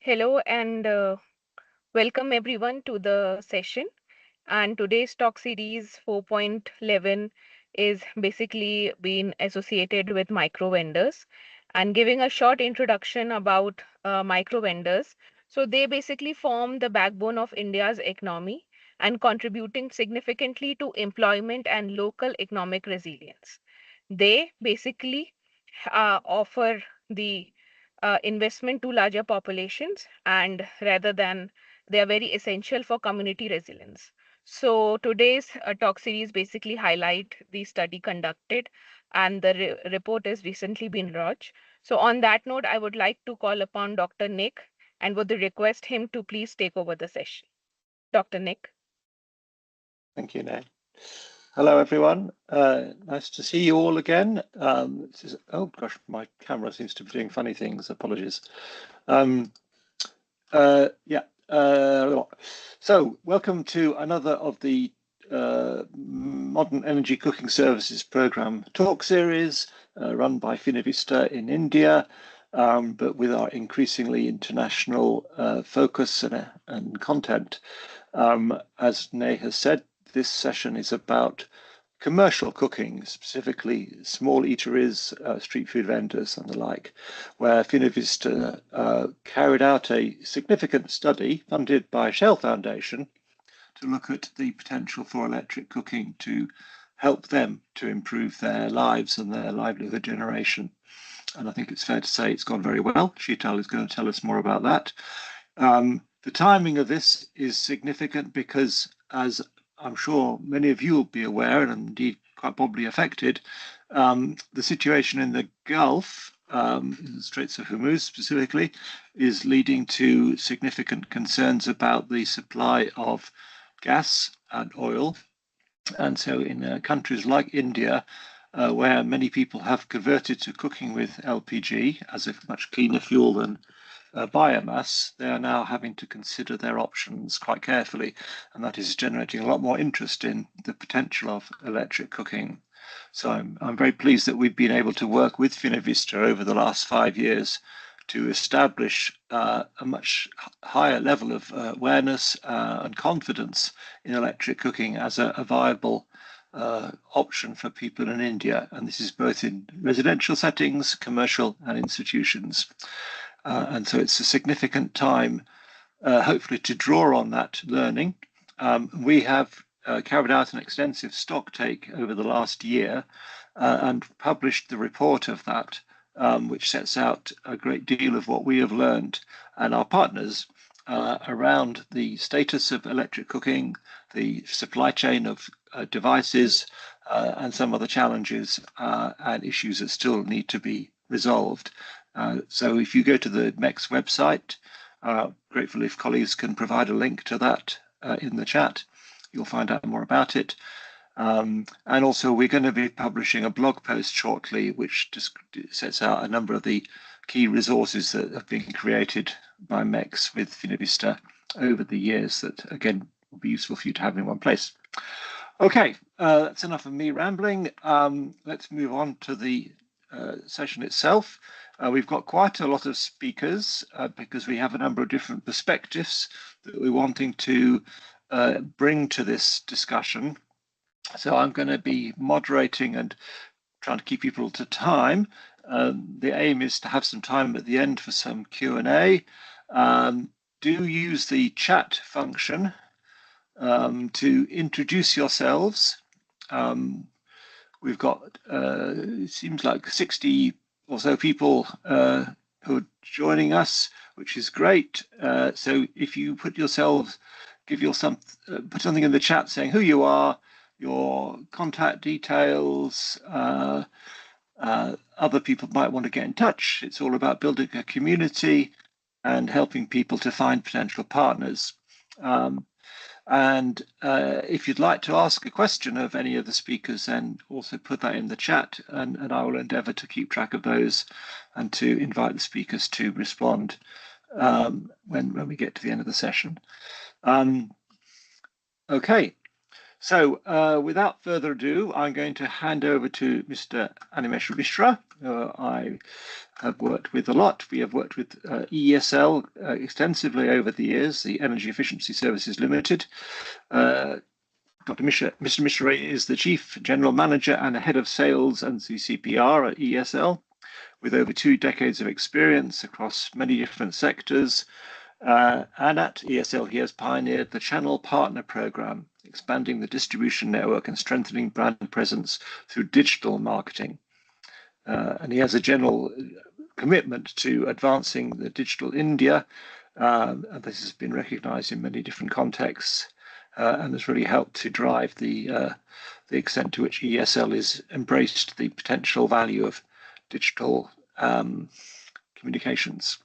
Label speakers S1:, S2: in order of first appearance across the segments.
S1: Hello and welcome everyone to the session. And today's talk series 4.11 is basically being associated with micro vendors and giving a short introduction about micro vendors. So they basically form the backbone of India's economy and contributing significantly to employment and local economic resilience. They basically offer the investment to larger populations and rather than they are very essential for community resilience. So today's talk series basically highlight the study conducted and the report has recently been launched. So on that note, I would like to call upon Dr. Nick and would request him to please take over the session. Dr. Nick.
S2: Thank you, Nay. Hello, everyone. Nice to see you all again. Oh gosh, my camera seems to be doing funny things. Apologies. So welcome to another of the Modern Energy Cooking Services Programme talk series run by Finovista in India, but with our increasingly international focus and content. As Nay has said, this session is about commercial cooking, specifically small eateries, street food vendors and the like, where Finovista carried out a significant study funded by Shell Foundation to look at the potential for electric cooking to help them to improve their lives and their livelihood generation. And I think it's fair to say it's gone very well. Sheetal is going to tell us more about that. The timing of this is significant because, as I'm sure many of you will be aware, and indeed quite probably affected, the situation in the Gulf, in the Straits of Hormuz specifically, is leading to significant concerns about the supply of gas and oil. And so in countries like India, where many people have converted to cooking with LPG as a much cleaner fuel than biomass, they are now having to consider their options quite carefully, and that is generating a lot more interest in the potential of electric cooking. So I'm very pleased that we've been able to work with Finovista over the last 5 years to establish a much higher level of awareness and confidence in electric cooking as a viable option for people in India. And this is both in residential settings, commercial and institutions. And so it's a significant time, hopefully, to draw on that learning. We have carried out an extensive stock take over the last year and published the report of that, which sets out a great deal of what we have learned and our partners around the status of electric cooking, the supply chain of devices, and some other challenges and issues that still need to be resolved. So if you go to the MECS website, grateful if colleagues can provide a link to that in the chat, you'll find out more about it. And also we're going to be publishing a blog post shortly, which just sets out a number of the key resources that have been created by MECS with Finovista over the years that, again, will be useful for you to have in one place. Okay, that's enough of me rambling. Let's move on to the session itself. We've got quite a lot of speakers because we have a number of different perspectives that we're wanting to bring to this discussion. So I'm going to be moderating and trying to keep people to time. The aim is to have some time at the end for some Q&A. Do use the chat function to introduce yourselves. We've got, it seems like 60 or so people who are joining us, which is great. So if you put something in the chat saying who you are, your contact details, other people might want to get in touch. It's all about building a community and helping people to find potential partners. And if you'd like to ask a question of any of the speakers, then also put that in the chat, and I will endeavour to keep track of those and to invite the speakers to respond when we get to the end of the session. Okay, so without further ado, I'm going to hand over to Mr. Animesh Mishra, I have worked with a lot. We have worked with ESL extensively over the years, the Energy Efficiency Services Limited. Mr. Mishra is the Chief General Manager and Head of Sales and CCPR at ESL, with over 2 decades of experience across many different sectors. And at ESL, he has pioneered the Channel Partner Program, expanding the distribution network and strengthening brand presence through digital marketing. And he has a general commitment to advancing the digital India. And this has been recognized in many different contexts and has really helped to drive the extent to which ESL is embraced the potential value of digital communications.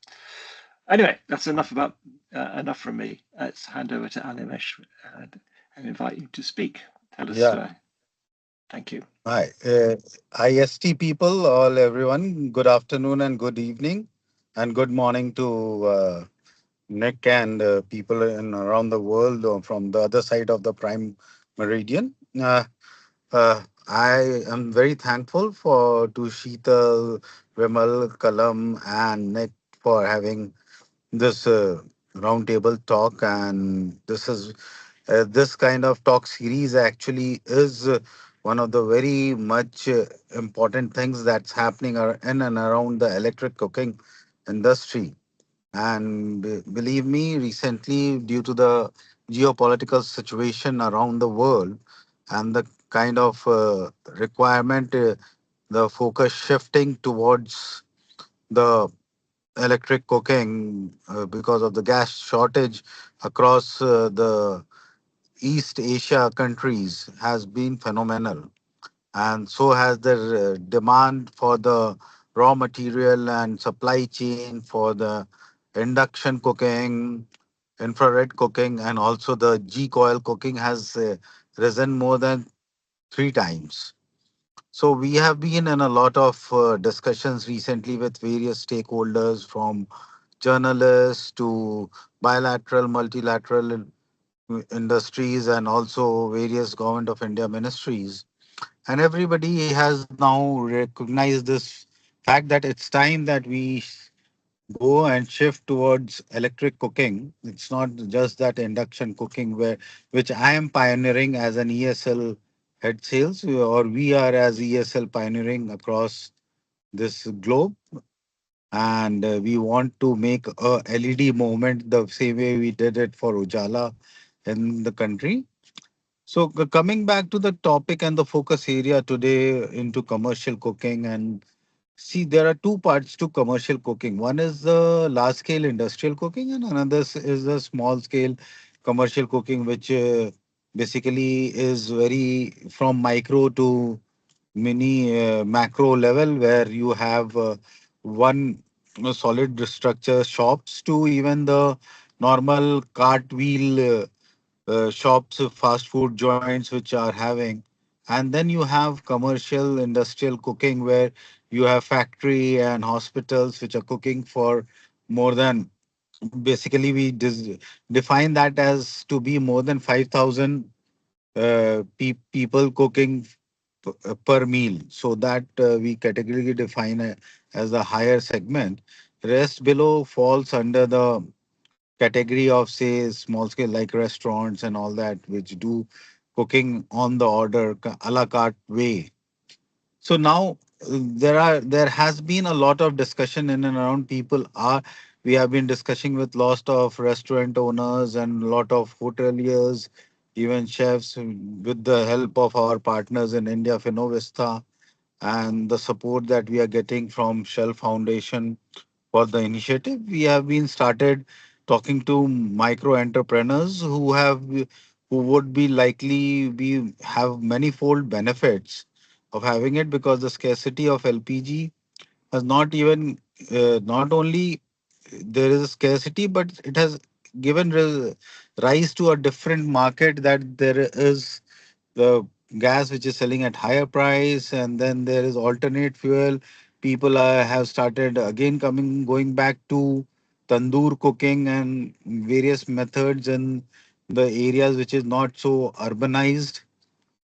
S2: Anyway, that's enough from me. Let's hand over to Animesh and invite you to speak. Tell us.
S3: Yeah.
S2: Thank you.
S3: Hi. IST people, all everyone, good afternoon and good evening, and good morning to Nick and people in around the world from the other side of the prime meridian. I am very thankful to Sheetal, Vimal, Kalam, and Nick for having this roundtable talk, and this kind of talk series actually is one of the very much important things that's happening in and around the electric cooking industry. And believe me, recently, due to the geopolitical situation around the world and the kind of requirement, the focus shifting towards the electric cooking because of the gas shortage across the East Asia countries has been phenomenal. And so has the demand for the raw material and supply chain for the induction cooking, infrared cooking, and also the G coil cooking has risen more than 3 times. So we have been in a lot of discussions recently with various stakeholders, from journalists to bilateral, multilateral industries, and also various government of India ministries. And everybody has now recognized this fact that it's time that we go and shift towards electric cooking. It's not just that induction cooking where which I am pioneering as an ESL head sales, or we are as ESL pioneering across this globe. And we want to make a LED movement the same way we did it for Ujala in the country. So coming back to the topic and the focus area today into commercial cooking, and see, there are two parts to commercial cooking. One is the large scale industrial cooking, and another is the small scale commercial cooking, which basically is very from micro to mini macro level, where you have one solid structure shops to even the normal cart wheel shops, fast food joints, which are having. And then you have commercial industrial cooking, where you have factory and hospitals which are cooking for more than, basically we define that as to be more than 5,000 people cooking per meal. So that we categorically define as a higher segment. Rest below falls under the category of, say, small scale like restaurants and all that, which do cooking on the order, a la carte way. So now there has been a lot of discussion in and around. People are We have been discussing with lots of restaurant owners and a lot of hoteliers, even chefs, with the help of our partners in India, Finovista, and the support that we are getting from Shell Foundation for the initiative. We have been started talking to micro entrepreneurs who would be likely be have manifold benefits of having it, because the scarcity of LPG has not even not only there is a scarcity, but it has given rise to a different market, that there is the gas which is selling at higher price, and then there is alternate fuel. People have started again going back to tandoor cooking and various methods in the areas which is not so urbanized.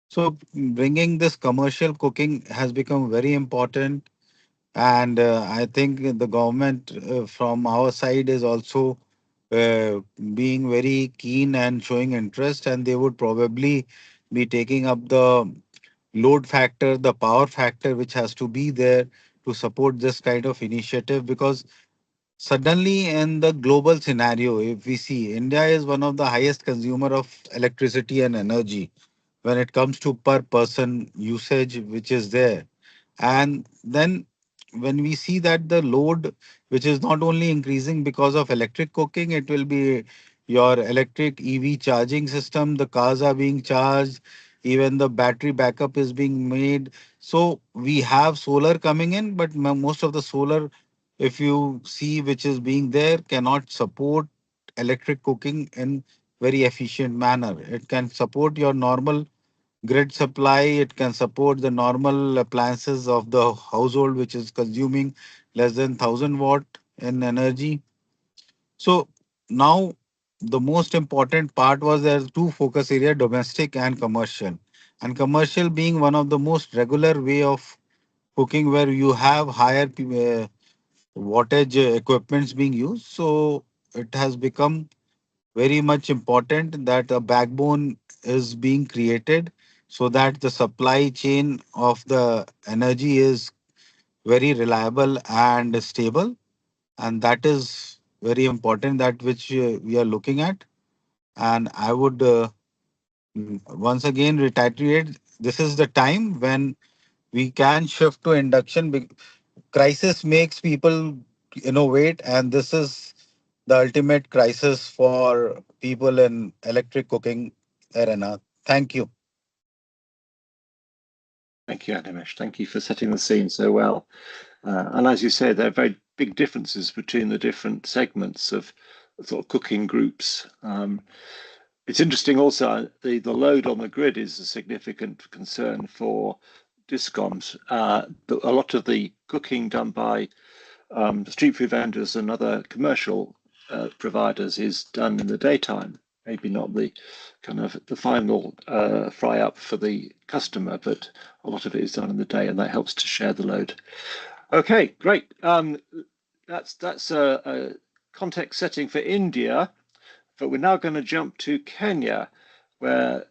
S3: So bringing this commercial cooking has become very important. And I think the government from our side is also uh, being very keen and showing interest, and they would probably be taking up the load factor, the power factor, which has to be there to support this kind of initiative. Because suddenly, in the global scenario, if we see, India is one of the highest consumer of electricity and energy when it comes to per person usage, which is there. And then when we see that the load, which is not only increasing because of electric cooking, it will be your electric EV charging system, the cars are being charged, even the battery backup is being made. So we have solar coming in, but most of the solar, if you see, which is being there, cannot support electric cooking in very efficient manner. It can support your normal grid supply. It can support the normal appliances of the household, which is consuming less than 1000 watt in energy. So now the most important part was there are two focus area, domestic and commercial. And commercial being one of the most regular way of cooking, where you have higher wattage equipments being used. So it has become very much important that a backbone is being created so that the supply chain of the energy is very reliable and stable. And that is very important, that which we are looking at. And I would once again reiterate, this is the time when we can shift to induction. Crisis makes people innovate, and this is the ultimate crisis for people in electric cooking arena. Thank you.
S2: Thank you, Animesh. Thank you for setting the scene so well. And as you say, there are very big differences between the different segments of sort of cooking groups. It's interesting also, the load on the grid is a significant concern for discoms. But a lot of the cooking done by street food vendors and other commercial providers is done in the daytime. Maybe not the kind of the final fry up for the customer, but a lot of it is done in the day, and that helps to share the load. Okay, great. That's a context setting for India, but we're now going to jump to Kenya, where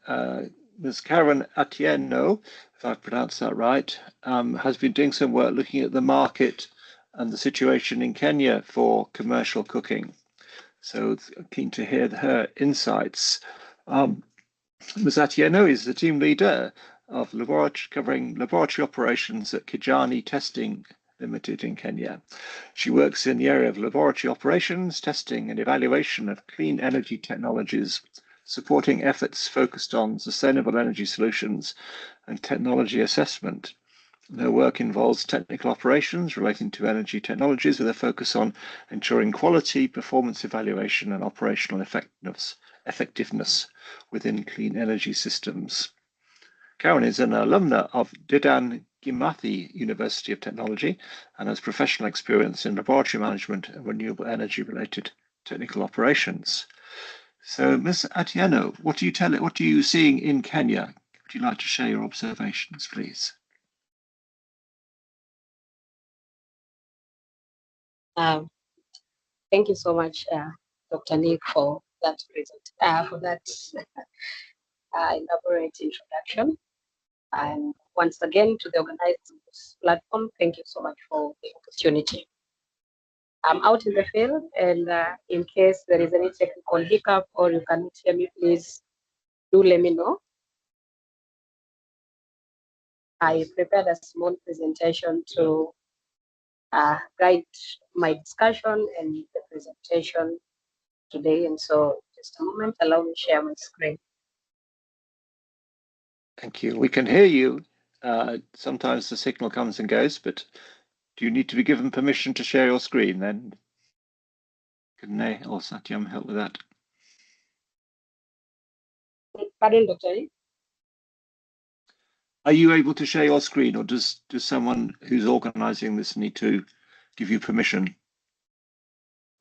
S2: Ms. Karen Atieno, if I've pronounced that right, has been doing some work looking at the market and the situation in Kenya for commercial cooking. So keen to hear her insights. Ms. Atieno is the team leader of covering laboratory operations at Kijani Testing Limited in Kenya. She works in the area of laboratory operations, testing and evaluation of clean energy technologies, supporting efforts focused on sustainable energy solutions and technology assessment. Her work involves technical operations relating to energy technologies with a focus on ensuring quality, performance evaluation, and operational effectiveness within clean energy systems. Karen is an alumna of Dedan Kimathi University of Technology and has professional experience in laboratory management and renewable energy related technical operations. So, Ms. Atieno, what are you seeing in Kenya? Would you like to share your observations, please?
S4: Um, Thank you so much, Dr. Nick, for that elaborate introduction. And once again, to the organizers of this platform, thank you so much for the opportunity. I'm out in the field, and in case there is any technical hiccup or you cannot hear me, please do let me know. I prepared a small presentation to guide my discussion and the presentation today. And so just a moment, allow me to share my screen.
S2: Thank you. We can hear you. Sometimes the signal comes and goes, but do you need to be given permission to share your screen then? Can they or Satyam help with that?
S4: Pardon, Dr. Lee?
S2: Are you able to share your screen, or does someone who's organizing this need to give you permission?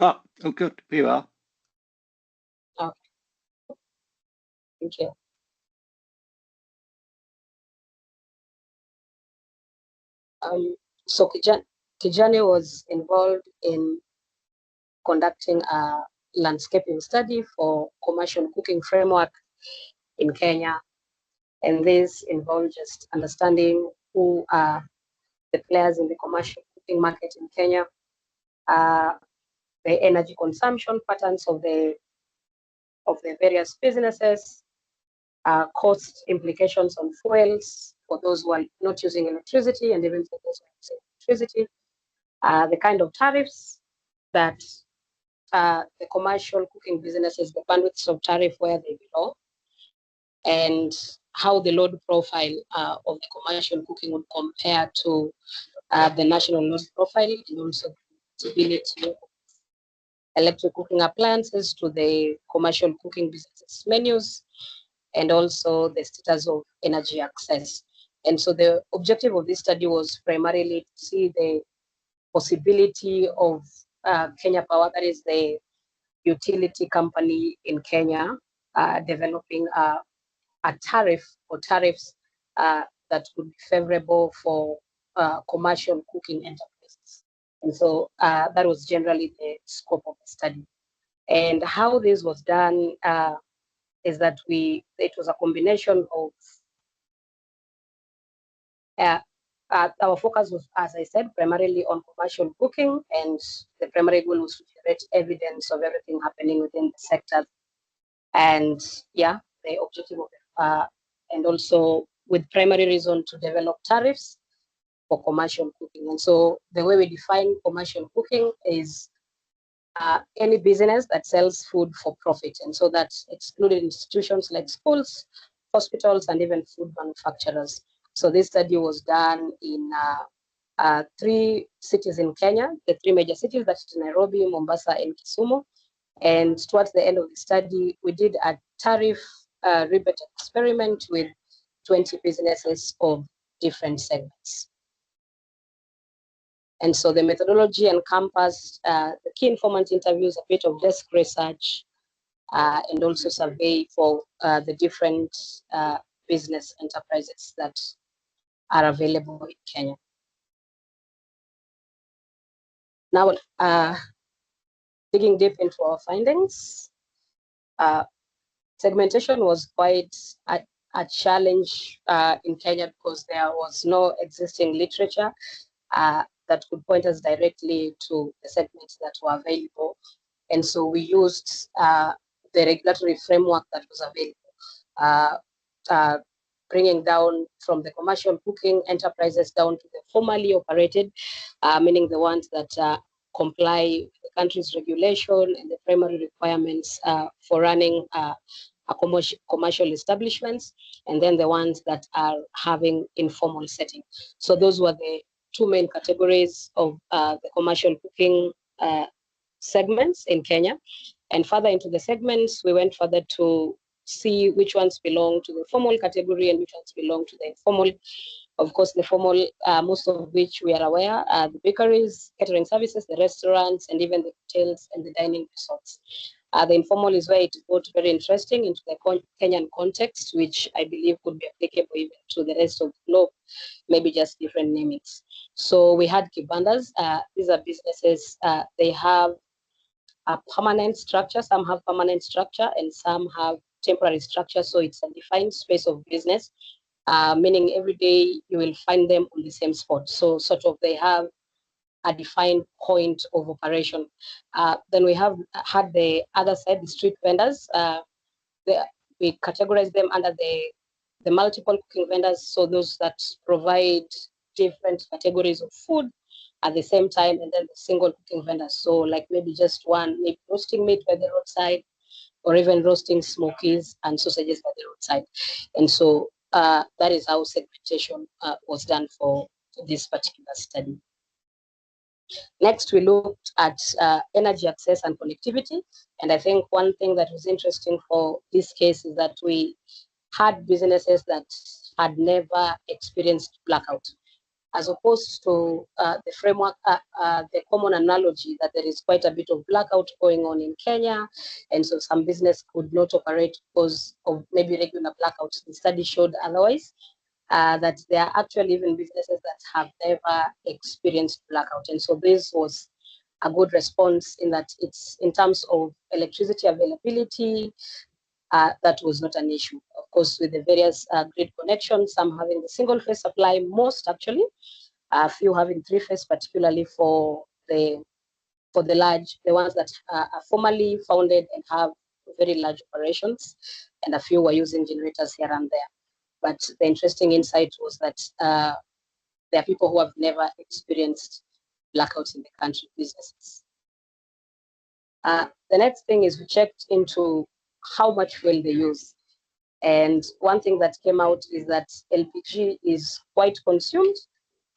S2: Oh, good. Here you are.
S4: Okay, thank you. So Kijani was involved in conducting a landscaping study for commercial cooking framework in Kenya. And this involved just understanding who are the players in the commercial cooking market in Kenya, the energy consumption patterns of the various businesses, cost implications on fuels for those who are not using electricity and even for those who are using electricity, the kind of tariffs that the commercial cooking businesses, the bandwidths of tariff where they belong, and how the load profile of the commercial cooking would compare to the national load profile, and also the compatibility of electric cooking appliances to the commercial cooking businesses menus, and also the status of energy access. And so the objective of this study was primarily to see the possibility of Kenya Power, that is the utility company in Kenya, developing a tariff or tariffs that would be favorable for commercial cooking enterprises. And so that was generally the scope of the study. And how this was done is that it was a combination of our focus was, as I said, primarily on commercial cooking, and the primary goal was to generate evidence of everything happening within the sector. And yeah, the objective of and also with primary reason to develop tariffs for commercial cooking. And so the way we define commercial cooking is any business that sells food for profit. And so that excluded institutions like schools, hospitals, and even food manufacturers. So this study was done in 3 cities in Kenya, the 3 major cities, that's Nairobi, Mombasa, and Kisumu. And towards the end of the study, we did a tariff rebate experiment with 20 businesses of different segments. And so the methodology encompassed the key informant interviews, a bit of desk research, and also survey for the different business enterprises that are available in Kenya. Now, digging deep into our findings, segmentation was quite a challenge in Kenya because there was no existing literature that could point us directly to the segments that were available. And so we used the regulatory framework that was available, bringing down from the commercial cooking enterprises down to the formally operated, meaning the ones that comply with the country's regulation and the primary requirements for running commercial establishments, and then the ones that are having informal setting. So those were the 2 main categories of the commercial cooking segments in Kenya. And further into the segments, we went further to see which ones belong to the formal category and which ones belong to the informal. Of course, the formal, most of which we are aware, the bakeries, catering services, the restaurants, and even the hotels and the dining resorts. The informal is where it got very interesting into the Kenyan context, which I believe could be applicable even to the rest of the globe, maybe just different namings. So we had kibandas. These are businesses, they have a permanent structure. Some have permanent structure and some have temporary structure. So it's a defined space of business, meaning every day you will find them on the same spot. So sort of they have a defined point of operation. Then we have had the other side, the street vendors. We categorize them under the multiple cooking vendors. So those that provide different categories of food at the same time, and then the single cooking vendors. So like maybe just one, maybe roasting meat by the roadside, or even roasting smokies and sausages by the roadside. And so that is how segmentation was done for this particular study. Next, we looked at energy access and connectivity. And I think one thing that was interesting for this case is that we had businesses that had never experienced blackout, as opposed to the framework, the common analogy that there is quite a bit of blackout going on in Kenya. And so some business could not operate because of maybe regular blackouts. The study showed otherwise. that there are actually even businesses that have never experienced blackout. And so this was a good response in that it's in terms of electricity availability, that was not an issue. Of course, with the various grid connections, some having the single phase supply, most actually, a few having three phase, particularly for the ones that are formally founded and have very large operations, and a few were using generators here and there. But the interesting insight was that there are people who have never experienced blackouts in the country, businesses. The next thing is we checked into how much fuel they use. And one thing that came out is that LPG is quite consumed,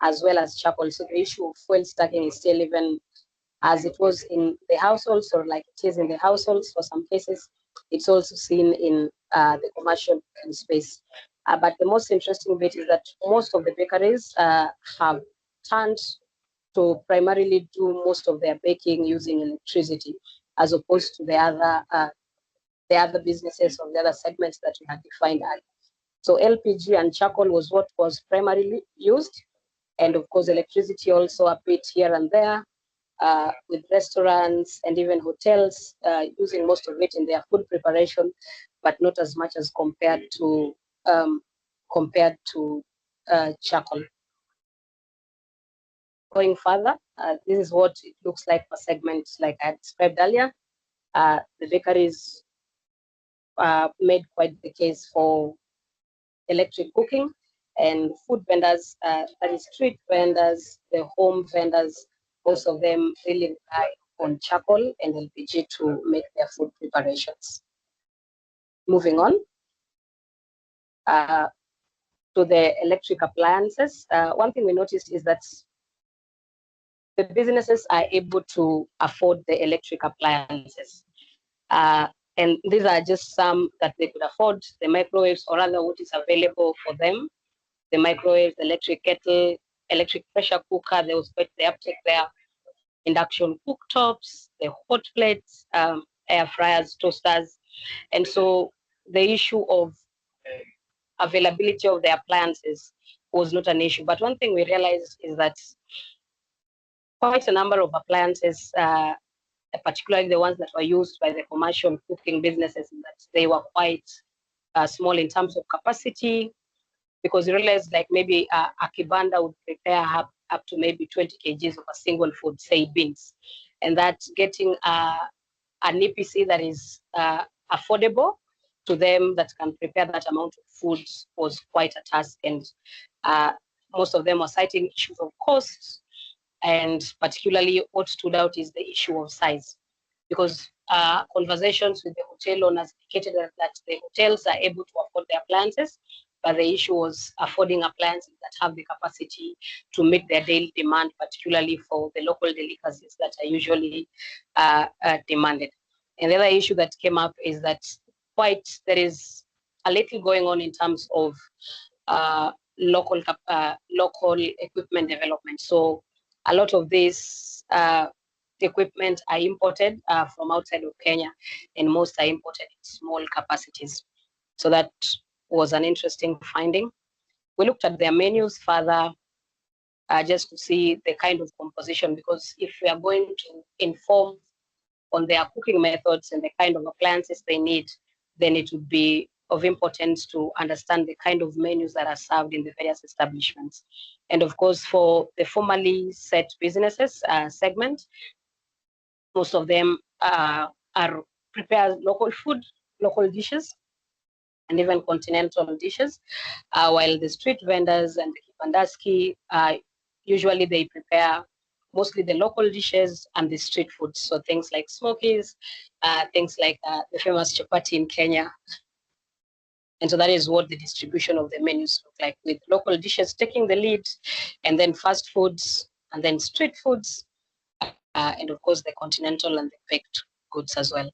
S4: as well as charcoal. So the issue of fuel stacking is still even as it was in the households, or like it is in the households for some cases. It's also seen in the commercial space. But the most interesting bit is that most of the bakeries have turned to primarily do most of their baking using electricity, as opposed to the other businesses or the other segments that we had defined earlier. So LPG and charcoal was what was primarily used, and of course electricity also a bit here and there, with restaurants and even hotels using most of it in their food preparation, but not as much as compared to charcoal. Going further, this is what it looks like for segments like I described earlier. The bakeries made quite the case for electric cooking, and food vendors, that is street vendors, the home vendors, most of them really rely on charcoal and LPG to make their food preparations. Moving on to the electric appliances, one thing we noticed is that the businesses are able to afford the electric appliances. And these are just some that they could afford: the microwaves, or rather what is available for them. The microwave, the electric kettle, electric pressure cooker, there was quite the uptake there. Induction cooktops, the hot plates, air fryers, toasters. And so the issue of availability of the appliances was not an issue. But one thing we realized is that quite a number of appliances, particularly the ones that were used by the commercial cooking businesses, that they were quite small in terms of capacity, because you realize like maybe a kibanda would prepare up to maybe 20 kgs of a single food, say beans, and that getting an EPC that is affordable to them that can prepare that amount of food was quite a task. And most of them are citing issues of cost, and particularly what stood out is the issue of size, because conversations with the hotel owners indicated that the hotels are able to afford their appliances, but the issue was affording appliances that have the capacity to meet their daily demand, particularly for the local delicacies that are usually demanded. And the other issue that came up is that there is a little going on in terms of local equipment development. So a lot of this equipment are imported from outside of Kenya, and most are imported in small capacities. So that was an interesting finding. We looked at their menus further, just to see the kind of composition, because if we are going to inform on their cooking methods and the kind of appliances they need, then it would be of importance to understand the kind of menus that are served in the various establishments. And of course, for the formally set businesses segment, most of them are prepare local food, local dishes, and even continental dishes, while the street vendors and the kibandaski, usually they prepare mostly the local dishes and the street foods. So things like smokies, things like the famous chapati in Kenya. And so that is what the distribution of the menus look like, with local dishes taking the lead, and then fast foods, and then street foods, and of course the continental and the baked goods as well.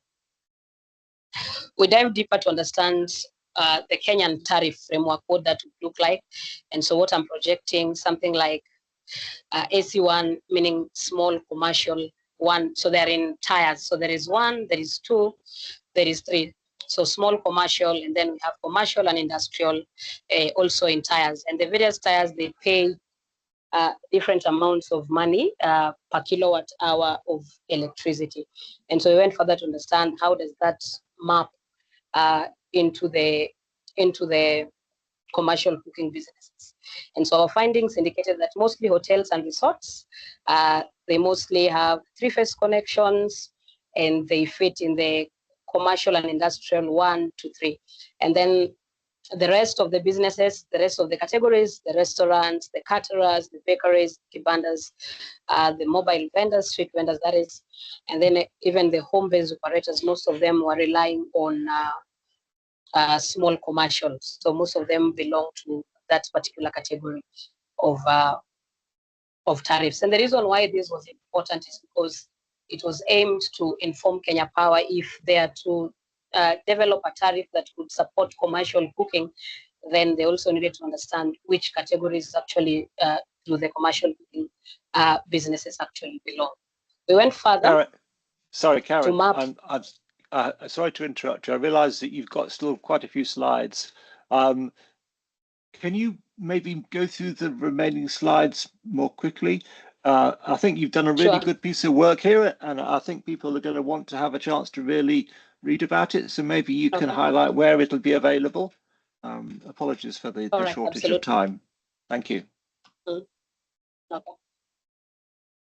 S4: We dive deeper to understand the Kenyan tariff framework, what that would look like. And so what I'm projecting, something like AC1, meaning small commercial one. So they're in tiers. So there is 1, there is 2, there is 3. So small commercial, and then we have commercial and industrial also in tires. And the various tires, they pay different amounts of money per kilowatt hour of electricity. And so we went further to understand how does that map into the commercial cooking businesses. And so our findings indicated that mostly hotels and resorts, they mostly have three-phase connections, and they fit in the commercial and industrial 1 to 3. And then the rest of the businesses, the rest of the categories, the restaurants, the caterers, the bakeries, kibandas, the mobile vendors, street vendors, that is, and then even the home-based operators, most of them were relying on small commercials. So most of them belong to that particular category of tariffs. And the reason why this was important is because it was aimed to inform Kenya Power if they are to develop a tariff that would support commercial cooking, then they also needed to understand which categories actually do the commercial cooking businesses actually belong. We went further.
S2: Sorry, Karen.
S4: To map.
S2: I'm sorry to interrupt you. I realise that you've got still quite a few slides. Can you maybe go through the remaining slides more quickly? I think you've done a really good piece of work here, and I think people are going to want to have a chance to really read about it. So maybe you can highlight where it'll be available. Apologies for the shortage of time. Thank you.
S4: Okay.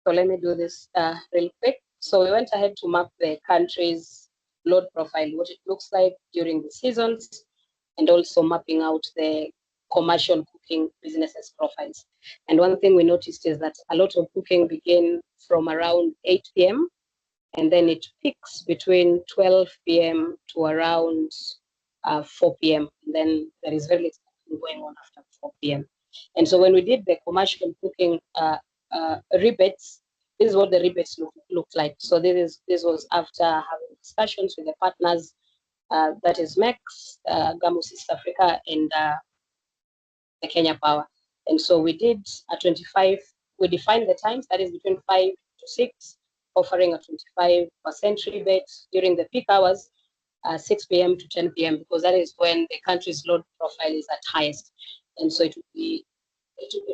S4: So let me do this real quick. So we went ahead to map the country's load profile, what it looks like during the seasons, and also mapping out the commercial cooking businesses profiles. And one thing we noticed is that a lot of cooking began from around 8 p.m. and then it peaks between 12 p.m. to around 4 p.m. And then there is very little going on after 4 p.m. And so when we did the commercial cooking rebates, this is what the rebates looked like. So this was after having discussions with the partners, that is MECS, Gamus East Africa, and the Kenya Power. And so we did a 25, we defined the times, that is between 5 to 6, offering a 25% rebate during the peak hours, 6 p.m. to 10 p.m., because that is when the country's load profile is at highest. And so it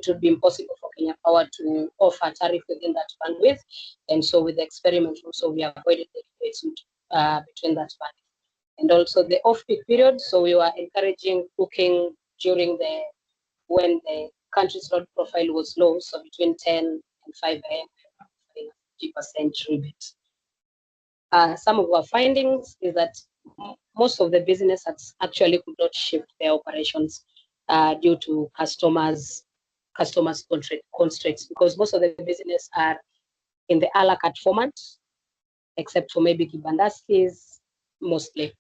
S4: would be impossible for Kenya Power to offer a tariff within that bandwidth. And so with the experiment also, we avoided the rebates between that bandwidth. And also the off-peak period, so we were encouraging cooking during when the country's load profile was low, so between 10 and 5 a.m., 50% rebate. Some of our findings is that most of the businesses actually could not shift their operations due to customers' constraints, because most of the business are in the a la carte format, except for maybe kibandaskis mostly.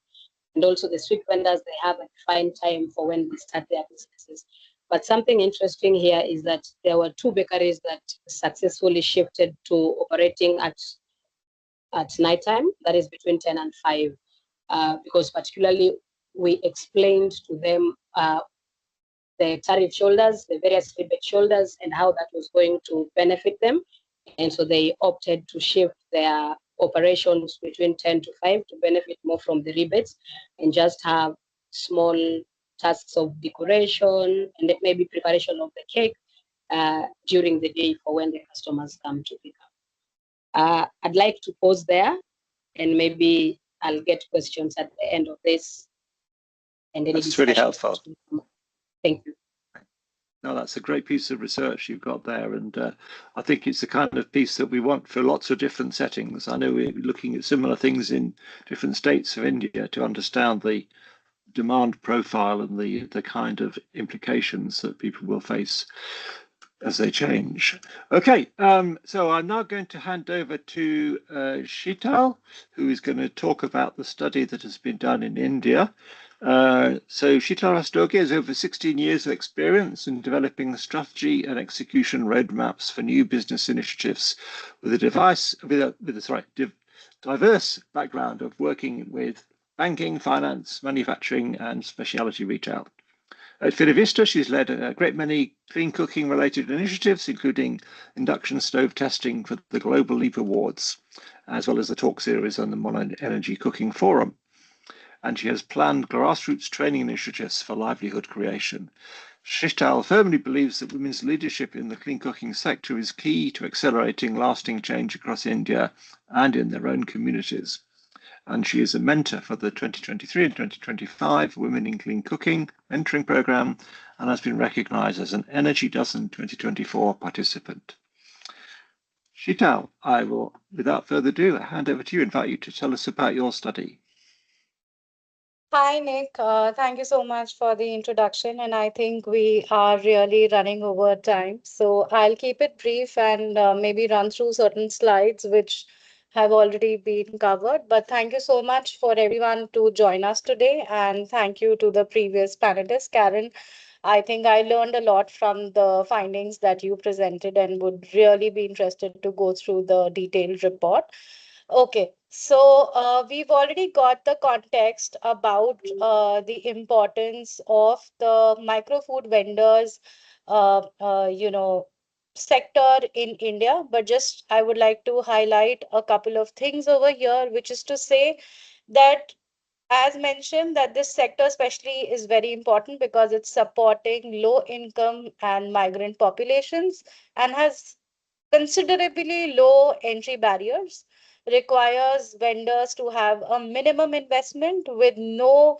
S4: And also the street vendors, they have a defined time for when they start their businesses. But something interesting here is that there were 2 bakeries that successfully shifted to operating at nighttime, that is between 10 and 5, because particularly we explained to them the tariff shoulders, the various rebate shoulders, and how that was going to benefit them. And so they opted to shift their operations between 10 to 5 to benefit more from the rebates and just have small tasks of decoration and maybe preparation of the cake during the day for when the customers come to pick up. I'd like to pause there, and maybe I'll get questions at the end of this. And
S2: that's really helpful.
S4: Thank you.
S2: No, that's a great piece of research you've got there, and I think it's the kind of piece that we want for lots of different settings. I know we're looking at similar things in different states of India to understand the demand profile and the kind of implications that people will face as they change. Okay, so I'm now going to hand over to Sheetal, who is going to talk about the study that has been done in India. So Sheetal Rastogi has over 16 years of experience in developing strategy and execution roadmaps for new business initiatives with a diverse background of working with banking, finance, manufacturing, and specialty retail. At Finovista, she's led a great many clean cooking related initiatives, including induction stove testing for the Global Leap Awards, as well as the talk series on the Modern Energy Cooking Forum. and she has planned grassroots training initiatives for livelihood creation. Shital firmly believes that women's leadership in the clean cooking sector is key to accelerating lasting change across India and in their own communities. And she is a mentor for the 2023 and 2025 Women in Clean Cooking mentoring program and has been recognized as an Energy Dozen 2024 participant. Shital, I will, without further ado, hand over to you, invite you to tell us about your study.
S5: Hi, Nick. Thank you so much for the introduction. And I think we are really running over time. So I'll keep it brief and maybe run through certain slides which have already been covered. But thank you so much for everyone to join us today. And thank you to the previous panelists. Karen, I think I learned a lot from the findings that you presented and would really be interested to go through the detailed report. Okay, so we've already got the context about the importance of the microfood vendors, you know, sector in India. But just I would like to highlight a couple of things over here, which is to say that as mentioned that this sector especially is very important because it's supporting low income and migrant populations and has considerably low entry barriers, requires vendors to have a minimum investment with no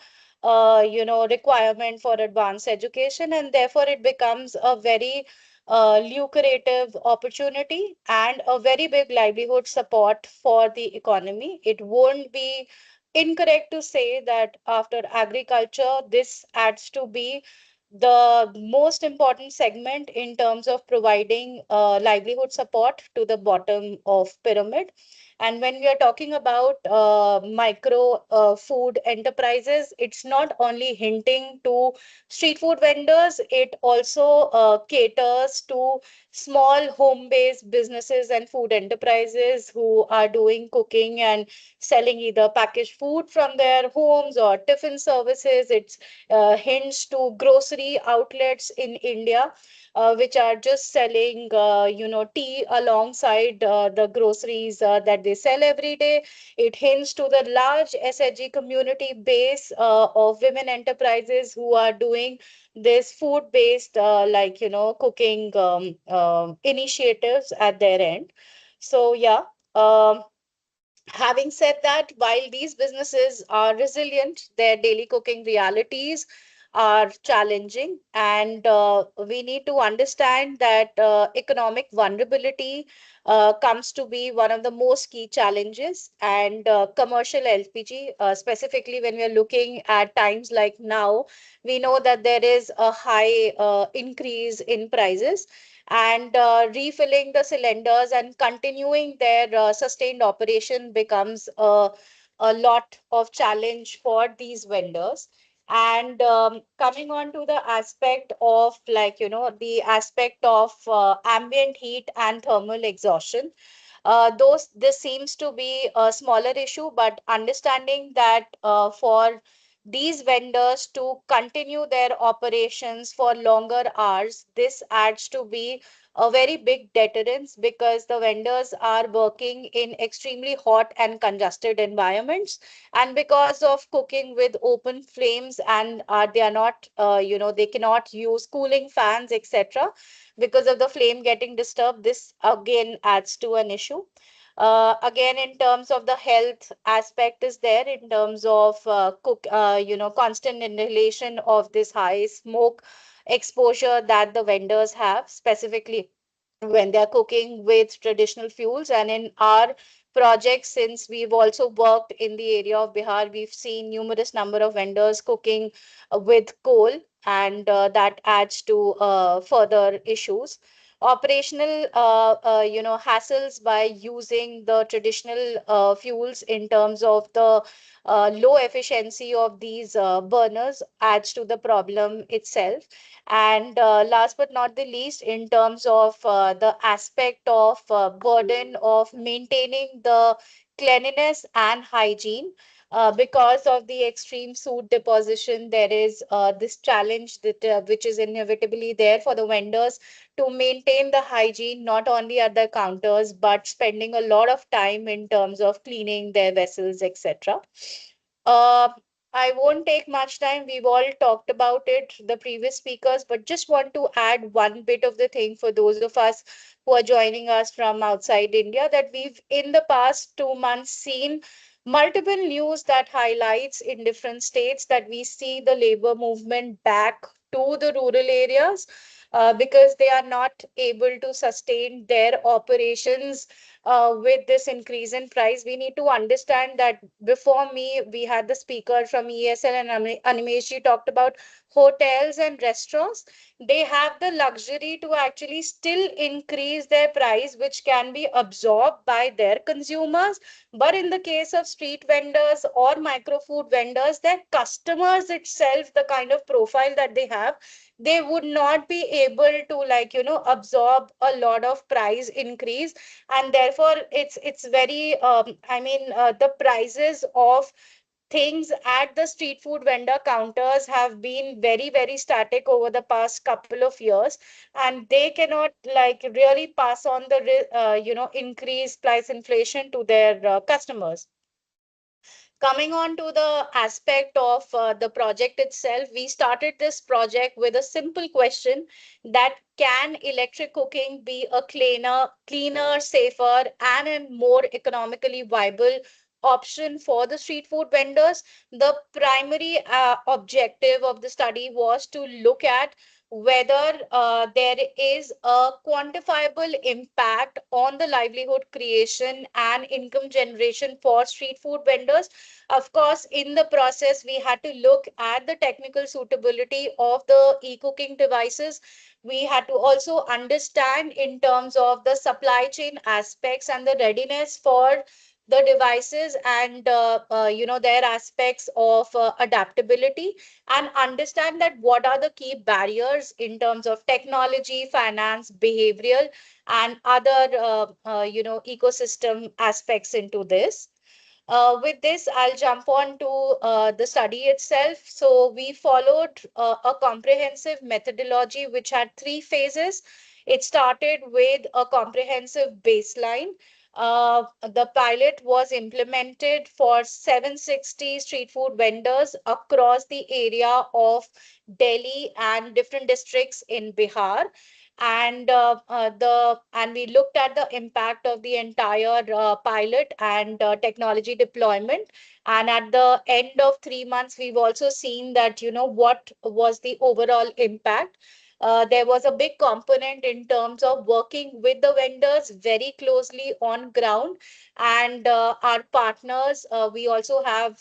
S5: requirement for advanced education, and therefore it becomes a very lucrative opportunity and a very big livelihood support for the economy. It won't be incorrect to say that after agriculture this adds to be the most important segment in terms of providing livelihood support to the bottom of pyramid. And when we are talking about micro food enterprises, it's not only hinting to street food vendors, it also caters to small home-based businesses and food enterprises who are doing cooking and selling either packaged food from their homes or tiffin services. It's hints to grocery outlets in India, which are just selling, tea alongside the groceries that they sell every day. It hints to the large SHG community base of women enterprises who are doing this food-based, cooking initiatives at their end. So, yeah. Having said that, while these businesses are resilient, their daily cooking realities are challenging, and we need to understand that economic vulnerability comes to be one of the most key challenges. And commercial LPG, specifically when we are looking at times like now, we know that there is a high increase in prices, and refilling the cylinders and continuing their sustained operation becomes a lot of challenge for these vendors. And coming on to the aspect of the aspect of ambient heat and thermal exhaustion, those this seems to be a smaller issue, but understanding that for these vendors to continue their operations for longer hours, this adds to be a very big deterrence because the vendors are working in extremely hot and congested environments, and because of cooking with open flames, and they are not they cannot use cooling fans, etc. Because of the flame getting disturbed, this again adds to an issue. Again, in terms of the health aspect is there in terms of constant inhalation of this high smoke exposure that the vendors have, specifically when they're cooking with traditional fuels. And in our project, since we've also worked in the area of Bihar, we've seen numerous number of vendors cooking with coal, and that adds to further issues. Operational hassles by using the traditional fuels in terms of the low efficiency of these burners adds to the problem itself. And last but not the least, in terms of the aspect of burden of maintaining the cleanliness and hygiene, because of the extreme soot deposition, there is this challenge that which is inevitably there for the vendors to maintain the hygiene not only at the counters but spending a lot of time in terms of cleaning their vessels, etc. Uh, I won't take much time. We've all talked about it, the previous speakers, but just want to add one bit of the thing for those of us who are joining us from outside India, that we've in the past 2 months seen multiple news that highlights in different states that we see the labor movement back to the rural areas, because they are not able to sustain their operations with this increase in price. We need to understand that before me, we had the speaker from ESL and Animesh ji talked about hotels and restaurants. They have the luxury to actually still increase their price, which can be absorbed by their consumers. But in the case of street vendors or micro food vendors, their customers itself, the kind of profile that they have, they would not be able to, like, absorb a lot of price increase. And therefore it's very the prices of things at the street food vendor counters have been very, very static over the past couple of years, and they cannot like really pass on the increased price inflation to their customers. Coming on to the aspect of the project itself, we started this project with a simple question that can electric cooking be a cleaner, safer, and a more economically viable option for the street food vendors? The primary objective of the study was to look at whether there is a quantifiable impact on the livelihood creation and income generation for street food vendors. Of course, in the process, we had to look at the technical suitability of the e-cooking devices. We had to also understand in terms of the supply chain aspects and the readiness for the devices, and their aspects of adaptability, and understand that what are the key barriers in terms of technology, finance, behavioral, and other ecosystem aspects into this. With this, I'll jump on to the study itself. So we followed a comprehensive methodology which had three phases. It started with a comprehensive baseline. The pilot was implemented for 760 street food vendors across the area of Delhi and different districts in Bihar. And we looked at the impact of the entire pilot and technology deployment. And at the end of 3 months, we've also seen that what was the overall impact. There was a big component in terms of working with the vendors very closely on ground, and our partners. We also have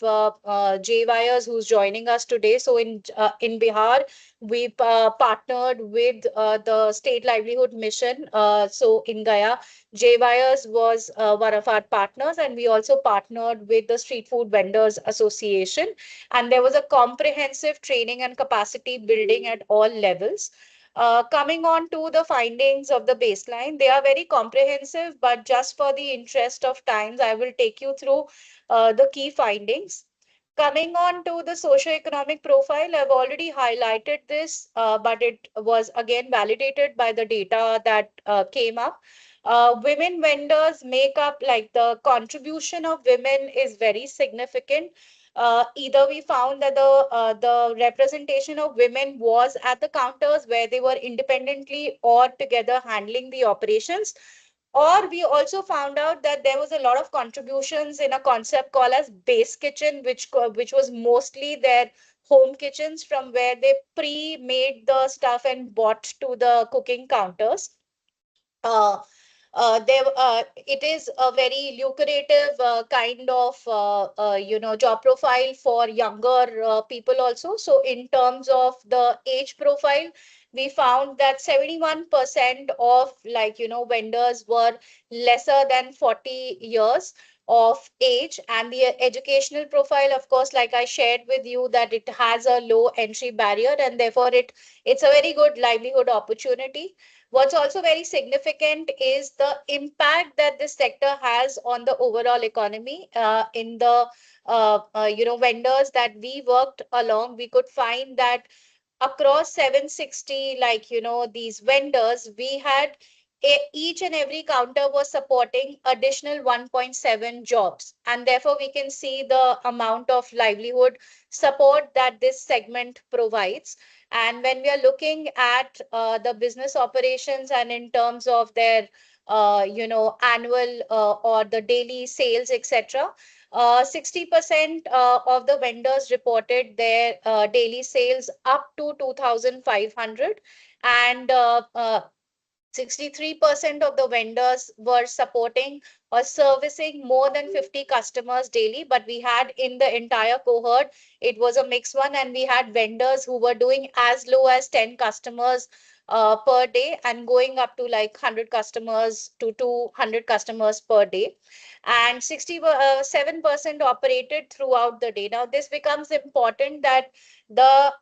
S5: J Wires who's joining us today. So in Bihar, we partnered with the State Livelihood Mission. So in Gaya, JYers was one of our partners, and we also partnered with the Street Food Vendors Association. And there was a comprehensive training and capacity building at all levels. Coming on to the findings of the baseline, they are very comprehensive, but just for the interest of times, I will take you through the key findings. Coming on to the socioeconomic profile, I've already highlighted this, but it was again validated by the data that came up. Women vendors make up, like, the contribution of women is very significant. Either we found that the representation of women was at the counters where they were independently or together handling the operations, or we also found out that there was a lot of contributions in a concept called as base kitchen, which was mostly their home kitchens from where they pre-made the stuff and bought to the cooking counters. uh, it is a very lucrative kind of job profile for younger people also. So in terms of the age profile, we found that 71% of, like, vendors were lesser than 40 years of age. And the educational profile, of course, like I shared with you, that it has a low entry barrier, and therefore it's a very good livelihood opportunity. What's also very significant is the impact that this sector has on the overall economy. In the vendors that we worked along, we could find that across 760, like, these vendors, we had each and every counter was supporting additional 1.7 jobs, and therefore we can see the amount of livelihood support that this segment provides. And when we are looking at the business operations and in terms of their annual or the daily sales, etc., 60% of the vendors reported their daily sales up to 2,500, and 63% of the vendors were supporting or servicing more than 50 customers daily. But we had in the entire cohort, it was a mixed one, and we had vendors who were doing as low as 10 customers per day and going up to like 100 customers to 200 customers per day. And 67% operated throughout the day. Now, this becomes important that the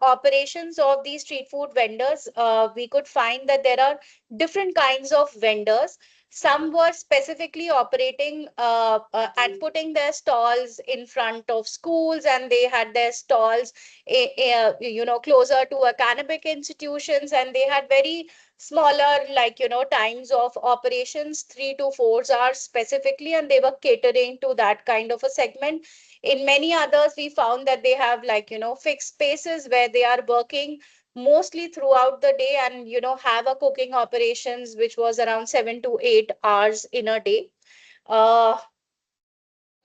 S5: operations of these street food vendors, we could find that there are different kinds of vendors. Some were specifically operating and putting their stalls in front of schools, and they had their stalls closer to academic institutions, and they had very smaller, like, times of operations, 3 to 4 hours specifically, and they were catering to that kind of a segment. In many others, we found that they have, like, fixed spaces where they are working mostly throughout the day, and have a cooking operations which was around 7 to 8 hours in a day. uh,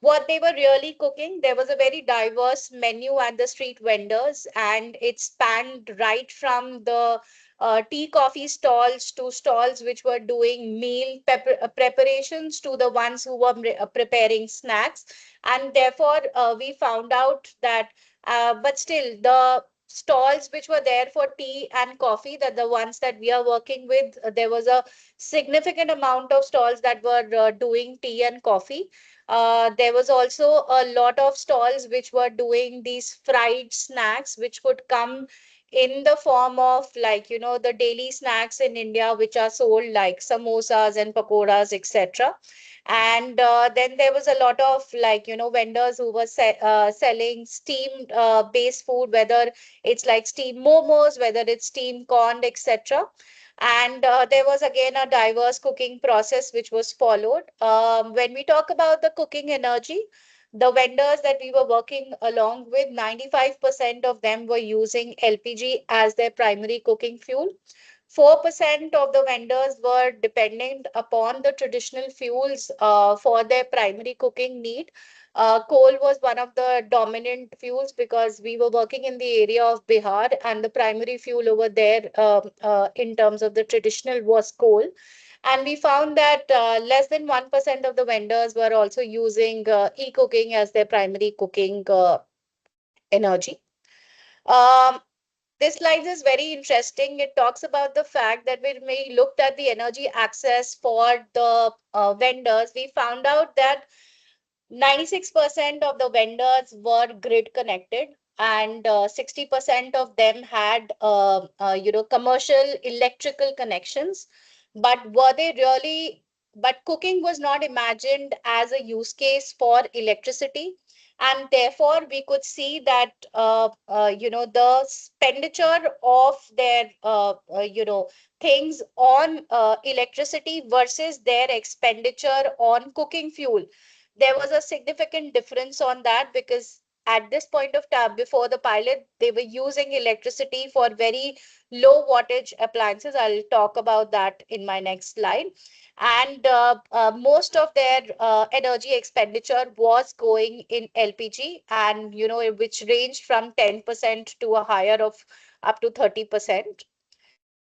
S5: what they were really cooking, there was a very diverse menu at the street vendors, and it spanned right from the tea coffee stalls to stalls which were doing meal preparations to the ones who were preparing snacks. And therefore we found out that but still the stalls which were there for tea and coffee, that the ones that we are working with, there was a significant amount of stalls that were doing tea and coffee. There was also a lot of stalls which were doing these fried snacks, which could come in the form of, like, the daily snacks in India, which are sold like samosas and pakoras, etc. And then there was a lot of, like, vendors who were selling steamed based food, whether it's like steamed momos, whether it's steamed corn, etc. And there was again a diverse cooking process which was followed. When we talk about the cooking energy, the vendors that we were working along with, 95% of them were using LPG as their primary cooking fuel. 4% of the vendors were dependent upon the traditional fuels for their primary cooking need. Coal was one of the dominant fuels because we were working in the area of Bihar, and the primary fuel over there in terms of the traditional was coal. And we found that less than 1% of the vendors were also using e-cooking as their primary cooking energy. Um, this slide is very interesting. It talks about the fact that when we looked at the energy access for the vendors, we found out that 96% of the vendors were grid connected, and 60% of them had commercial electrical connections. But were they really? But cooking was not imagined as a use case for electricity, and therefore we could see that the expenditure of their things on electricity versus their expenditure on cooking fuel, there was a significant difference on that, because at this point of time before the pilot, they were using electricity for very low wattage appliances. I'll talk about that in my next slide. And most of their energy expenditure was going in LPG, and which ranged from 10% to a higher of up to 30%.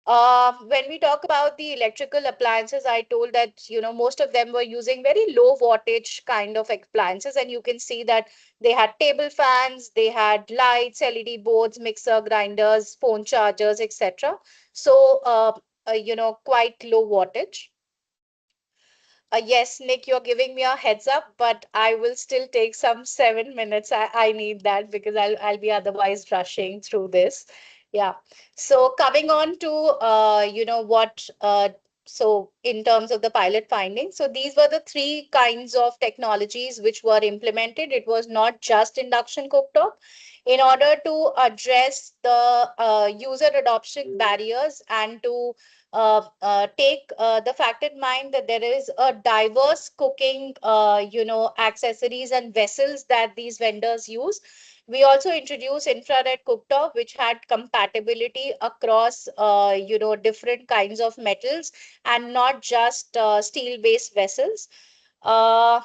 S5: When we talk about the electrical appliances, I told that most of them were using very low wattage kind of appliances, and you can see that they had table fans, they had lights, LED boards, mixer, grinders, phone chargers, etc. So quite low wattage. Yes, Nick, you're giving me a heads up, but I will still take some 7 minutes. I need that because I'll be otherwise rushing through this. Yeah. So coming on to what so in terms of the pilot findings, so these were the three kinds of technologies which were implemented. It was not just induction cooktop. In order to address the user adoption barriers and to take the fact in mind that there is a diverse cooking, accessories and vessels that these vendors use. We also introduced infrared cooktop, which had compatibility across, different kinds of metals and not just steel-based vessels. Uh,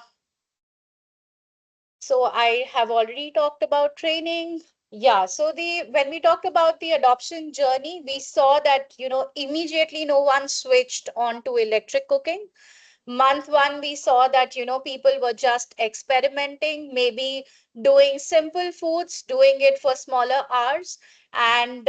S5: so I have already talked about training. Yeah, so when we talk about the adoption journey, we saw that, immediately no one switched on to electric cooking. Month one, we saw that, people were just experimenting, maybe doing simple foods, doing it for smaller hours, and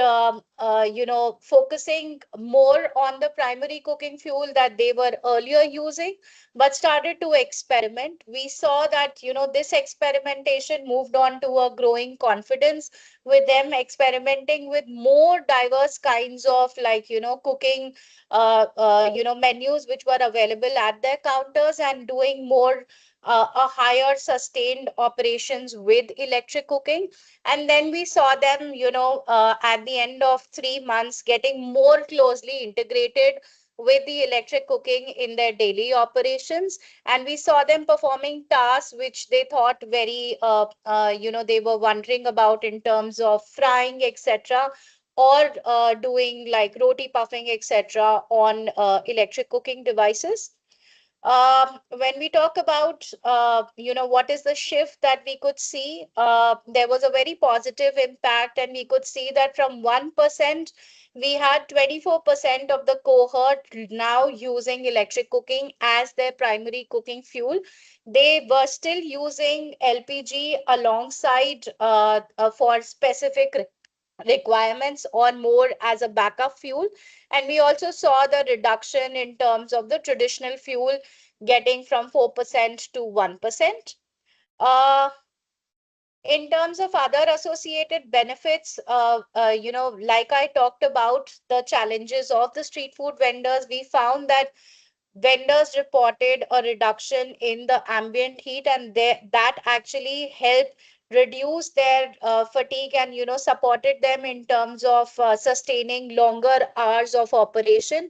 S5: focusing more on the primary cooking fuel that they were earlier using, but started to experiment. We saw that, this experimentation moved on to a growing confidence, with them experimenting with more diverse kinds of, like, cooking menus which were available at their counters, and doing more a higher sustained operations with electric cooking. And then we saw them, at the end of 3 months, getting more closely integrated with the electric cooking in their daily operations. And we saw them performing tasks which they thought very, they were wondering about in terms of frying, etc., or doing like roti puffing, etc., on electric cooking devices. When we talk about, what is the shift that we could see, there was a very positive impact, and we could see that from 1%, we had 24% of the cohort now using electric cooking as their primary cooking fuel. They were still using LPG alongside for specific requirements or more as a backup fuel. And we also saw the reduction in terms of the traditional fuel getting from 4% to 1%. Uh, in terms of other associated benefits, like I talked about the challenges of the street food vendors, we found that vendors reported a reduction in the ambient heat, and that actually helped reduce their fatigue, and supported them in terms of sustaining longer hours of operation.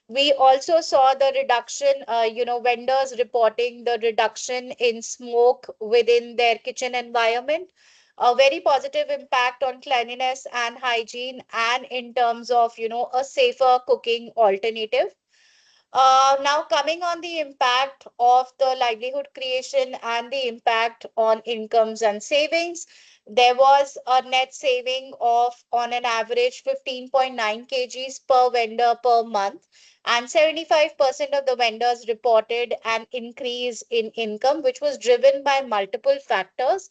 S5: We also saw the reduction, vendors reporting the reduction in smoke within their kitchen environment, a very positive impact on cleanliness and hygiene, and in terms of, a safer cooking alternative. Now, coming on the impact of the livelihood creation and the impact on incomes and savings, there was a net saving of, on an average, 15.9 kgs per vendor per month, and 75% of the vendors reported an increase in income, which was driven by multiple factors.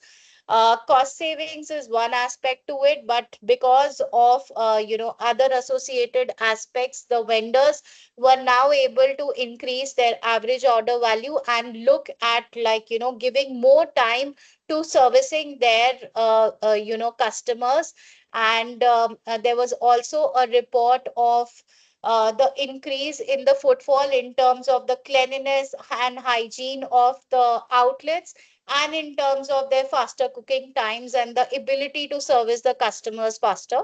S5: Cost savings is one aspect to it, but because of, other associated aspects, the vendors were now able to increase their average order value and look at, like, giving more time to servicing their customers. And there was also a report of the increase in the footfall in terms of the cleanliness and hygiene of the outlets, and in terms of their faster cooking times and the ability to service the customers faster.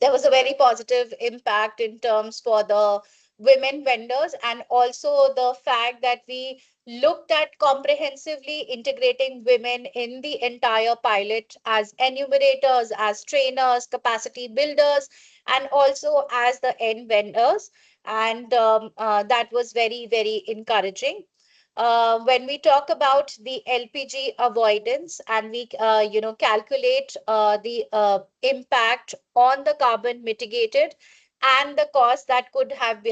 S5: There was a very positive impact in terms for the women vendors, and also the fact that we looked at comprehensively integrating women in the entire pilot as enumerators, as trainers, capacity builders, and also as the end vendors. And that was very, very encouraging. When we talk about the LPG avoidance, and we calculate the impact on the carbon mitigated, and the cost that could have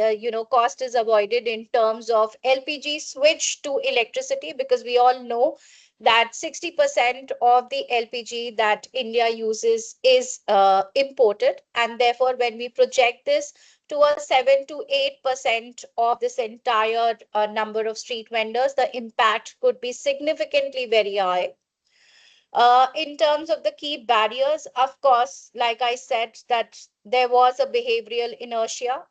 S5: cost is avoided in terms of LPG switch to electricity, because we all know that 60% of the LPG that India uses is imported, and therefore when we project this to a 7 to 8% of this entire number of street vendors, the impact could be significantly very high. In terms of the key barriers, of course, like I said, that there was a behavioral inertia.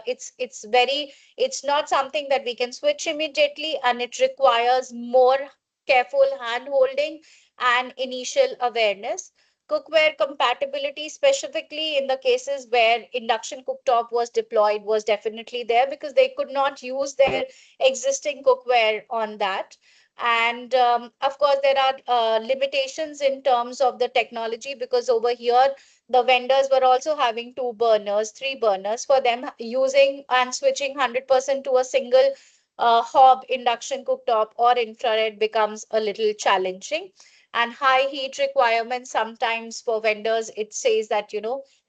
S5: It's not something that we can switch immediately, and it requires more careful hand holding and initial awareness. cookware compatibility, specifically in the cases where induction cooktop was deployed, was definitely there because they could not use their existing cookware on that. And of course, there are limitations in terms of the technology because over here, the vendors were also having two burners, three burners. For them, using and switching 100% to a single hob induction cooktop or infrared becomes a little challenging. And high heat requirements sometimes for vendors, it says that,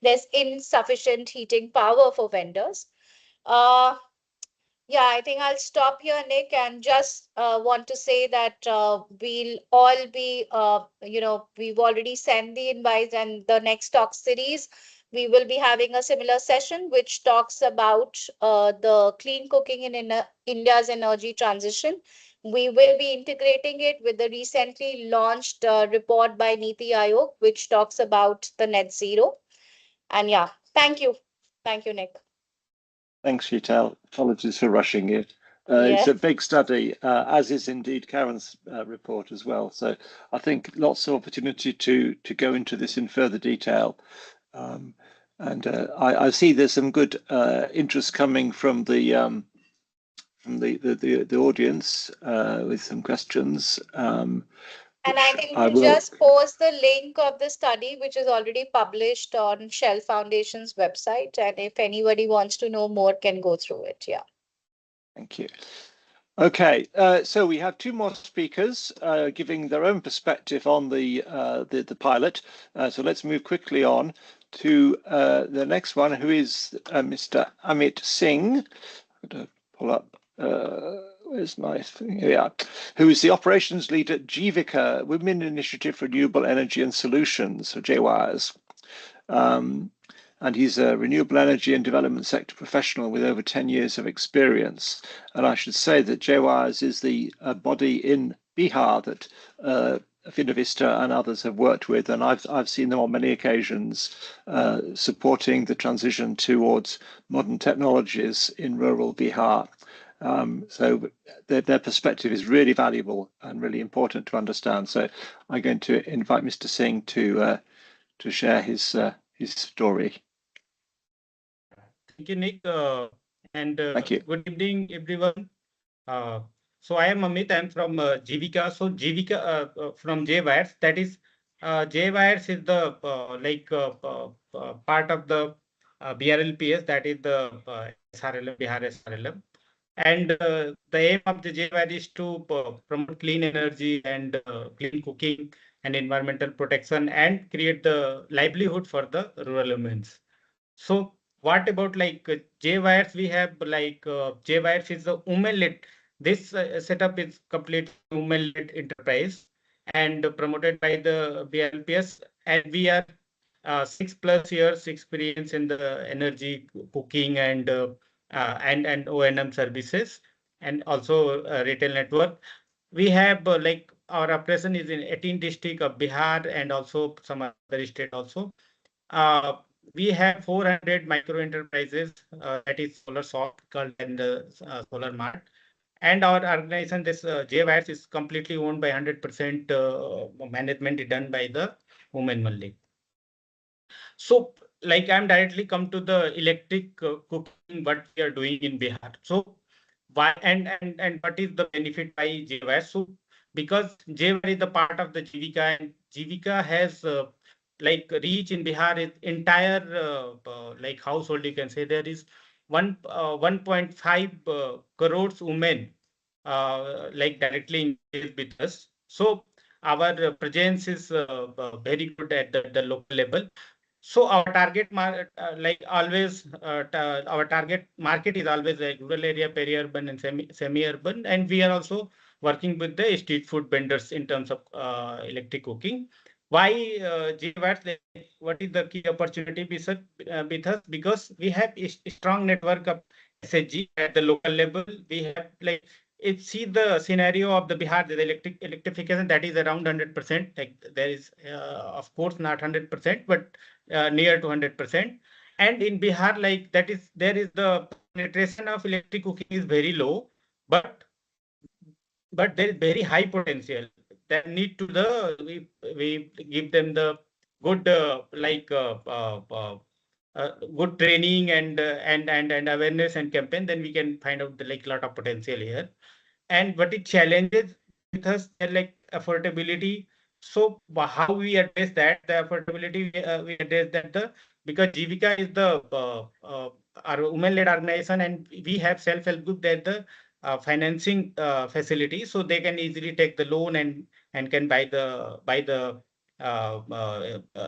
S5: there's insufficient heating power for vendors. Uh, yeah, I think I'll stop here, Nick, and just want to say that we'll all be, we've already sent the invites, and the next talk series, we will be having a similar session which talks about the clean cooking in India's energy transition. We will be integrating it with the recently launched report by Niti Aayog, which talks about the net zero. And yeah, thank you. Thank you, Nick.
S2: Thanks, Sheetal. Apologies for rushing it. It's
S5: Yeah.
S2: a big study, as is indeed Karen's report as well. So I think lots of opportunity to go into this in further detail. And I see there's some good interest coming from the audience with some questions.
S5: And I
S2: Which
S5: think
S2: I
S5: we'll
S2: will.
S5: just post the link of the study, which is already published on Shell Foundation's website. And if anybody wants to know more, can go through it. Yeah.
S2: Thank you. Okay, so we have two more speakers giving their own perspective on the pilot. So let's move quickly on to the next one, who is Mr. Amit Singh. I'm going to pull up. Where's my thing? Here we are. Who is the operations lead at Jivika Women Initiative for Renewable Energy and Solutions, or JWIRES. And he's a renewable energy and development sector professional with over 10 years of experience. And I should say that JWIRES is the body in Bihar that Finovista and others have worked with, and I've seen them on many occasions supporting the transition towards modern technologies in rural Bihar. So their perspective is really valuable and really important to understand. So I'm going to invite Mr. Singh to share his story.
S6: Thank you, Nick, and
S2: Thank you.
S6: good evening, everyone. So I am Amit. I am from Jivika. So Jivika from JWires. That is, JWires is the part of the BRLPS. That is the SRLM, Bihar SRLM. And the aim of the JWire is to promote clean energy and clean cooking and environmental protection and create the livelihood for the rural women. So what about like JWires? We have like JWires is the women-led. This setup is completely women-led enterprise and promoted by the BLPS. And we are 6+ years experience in the energy cooking and O&M services and also retail network. We have like our operation is in 18 district of Bihar and also some other state also. Uh, we have 400 micro enterprises, that is Solar Soft called and Solar Mart. And our organization, this JWires, is completely owned by 100% management is done by the women only. So, like I'm directly come to the electric cooking, what we are doing in Bihar. So, why and what is the benefit by JWire? So, because JWire is the part of the Jivika, and Jivika has like reach in Bihar is entire like household. You can say there is 1.5 crores women like directly engaged with us. So our presence is very good at the local level. So our target market, like always, our target market is always like rural area, peri-urban, and semi-urban, and we are also working with the street food vendors in terms of electric cooking. Why GWAT? What is the key opportunity with us? Because we have a strong network of SHG at the local level. We have like if see the scenario of the Bihar, the electrification that is around 100%. Like there is, of course, not 100%, but near to 100%. And in Bihar, like that is there is the penetration of electric cooking is very low, but there is very high potential that need to the we give them the good good training and awareness and campaign, then we can find out the like lot of potential here. And what it challenges with us, they're like affordability. So how we address that, the affordability, we address that the because Jivika is the our women-led organization, and we have self-help group that the financing facility, so they can easily take the loan and can buy the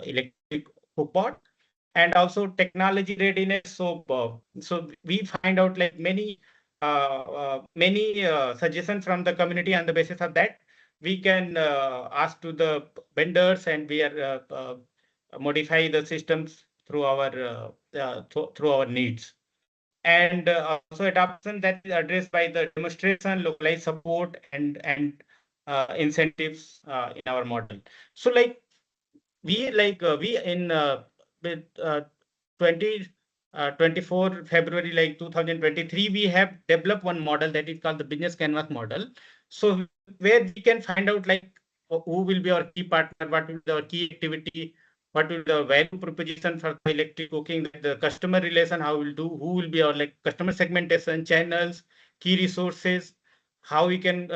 S6: electric cookpot, and also technology readiness. So we find out like many suggestions from the community. On the basis of that, we can ask to the vendors, and we are modify the systems through through our needs. And also adoption that is addressed by the demonstration, localized support, and incentives in our model. So like we in with 20 24 February like 2023, we have developed one model that is called the business canvas model. So where we can find out like who will be our key partner, what will be our key activity, what will be the value proposition for the electric cooking, the customer relation, how we'll do, who will be our like customer segmentation channels, key resources, how we can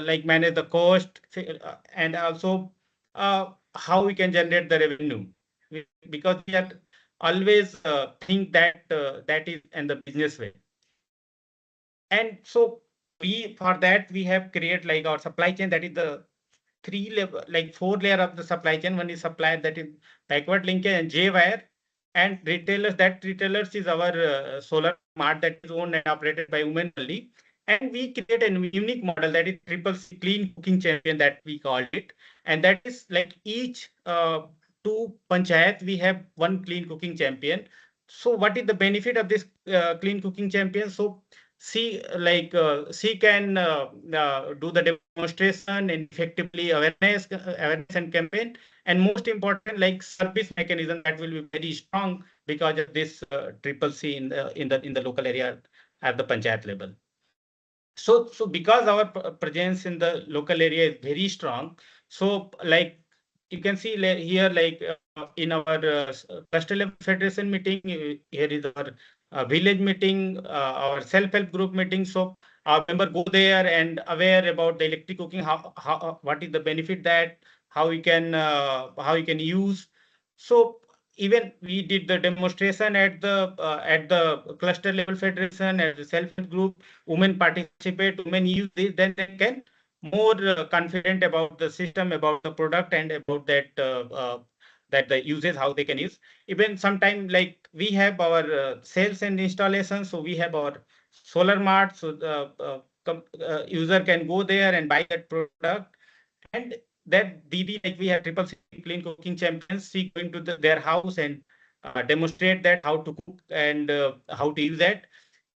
S6: like manage the cost, and also how we can generate the revenue. Because we are always think that that is in the business way. And so we for that we have created like our supply chain, that is the three level, like four layer of the supply chain. One is supplier, that is backward linkage and J wire, and retailers. That retailers is our solar mart that is owned and operated by women only. And we create a unique model that is triple C clean cooking champion that we called it. And that is like each two panchayat we have one clean cooking champion. So what is the benefit of this clean cooking champion? So she can do the demonstration and effectively awareness and campaign, and most important like service mechanism that will be very strong because of this triple C in the local area at the panchayat level. So because our presence in the local area is very strong, so like you can see here, like in our cluster level federation meeting, here is our village meeting, our self-help group meeting. So our member go there and aware about the electric cooking, how what is the benefit, that how we can use. So even we did the demonstration at the cluster level federation, at the self-help group. Women participate, women use this, then they can more confident about the system, about the product, and about that the uses, how they can use. Even sometime like we have our sales and installation, so we have our solar mart, so the user can go there and buy that product. And that Didi, like we have triple C clean cooking champions, she going to their house and demonstrate that how to cook and how to use that.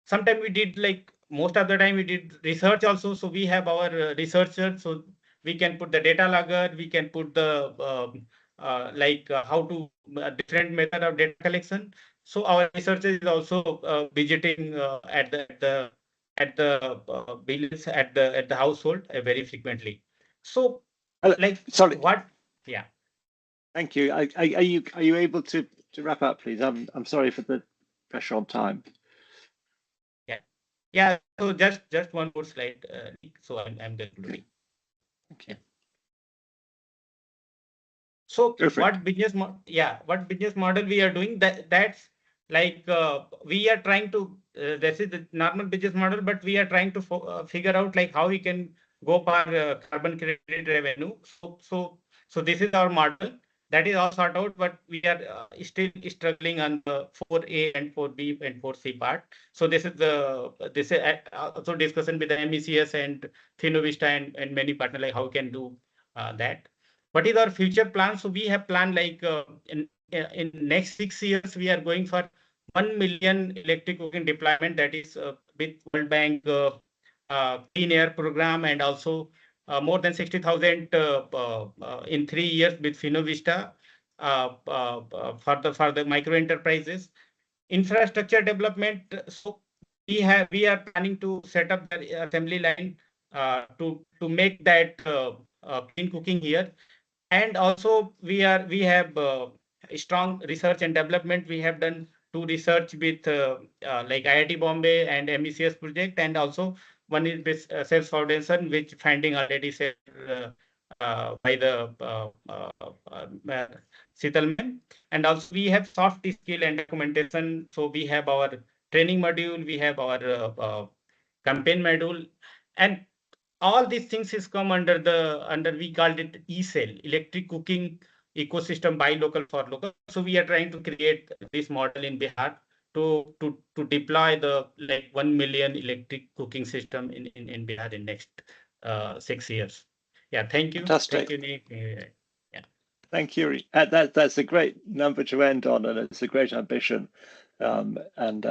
S6: Sometimes we did like most of the time we did research also. So we have our researchers, so we can put the data logger, we can put the how to different method of data collection. So our researchers is also visiting at the buildings, at the household very frequently. So like
S2: Sorry,
S6: what? Yeah.
S2: thank you. Are you able to wrap up, please? I'm sorry for the pressure on time.
S6: Yeah. Yeah. So just one more slide. So I'm concluding.
S2: Okay.
S6: So
S2: Go for it.
S6: what business model we are doing, that's like we are trying to this is the normal business model, but we are trying to figure out like how we can go for carbon credit revenue. So this is our model that is all sorted out, but we are still struggling on the 4A and 4B and 4C part. So this is also discussion with the MECS and Finovista and many partners, like how we can do that. What is our future plan? So we have planned like in next 6 years we are going for 1 million electric cooking deployment, that is with World Bank Clean Air program, and also more than 60,000 in 3 years with Finovista for the micro enterprises. Infrastructure development. So we are planning to set up the assembly line to make that clean cooking here. And also we have strong research and development. We have done two research with like IIT Bombay and MECS project, and also one is with Sales Foundation, which funding already said by the settlement. And also we have soft skill and documentation. So we have our training module, we have our campaign module, and all these things is come under we called it e-cell, electric cooking ecosystem, buy local for local. So we are trying to create this model in Bihar to deploy the like 1 million electric cooking system in Bihar in next 6 years. Yeah, thank you.
S2: Fantastic.
S6: Thank you, Nick. Yeah.
S2: Thank you. That's a great number to end on, and it's a great ambition. And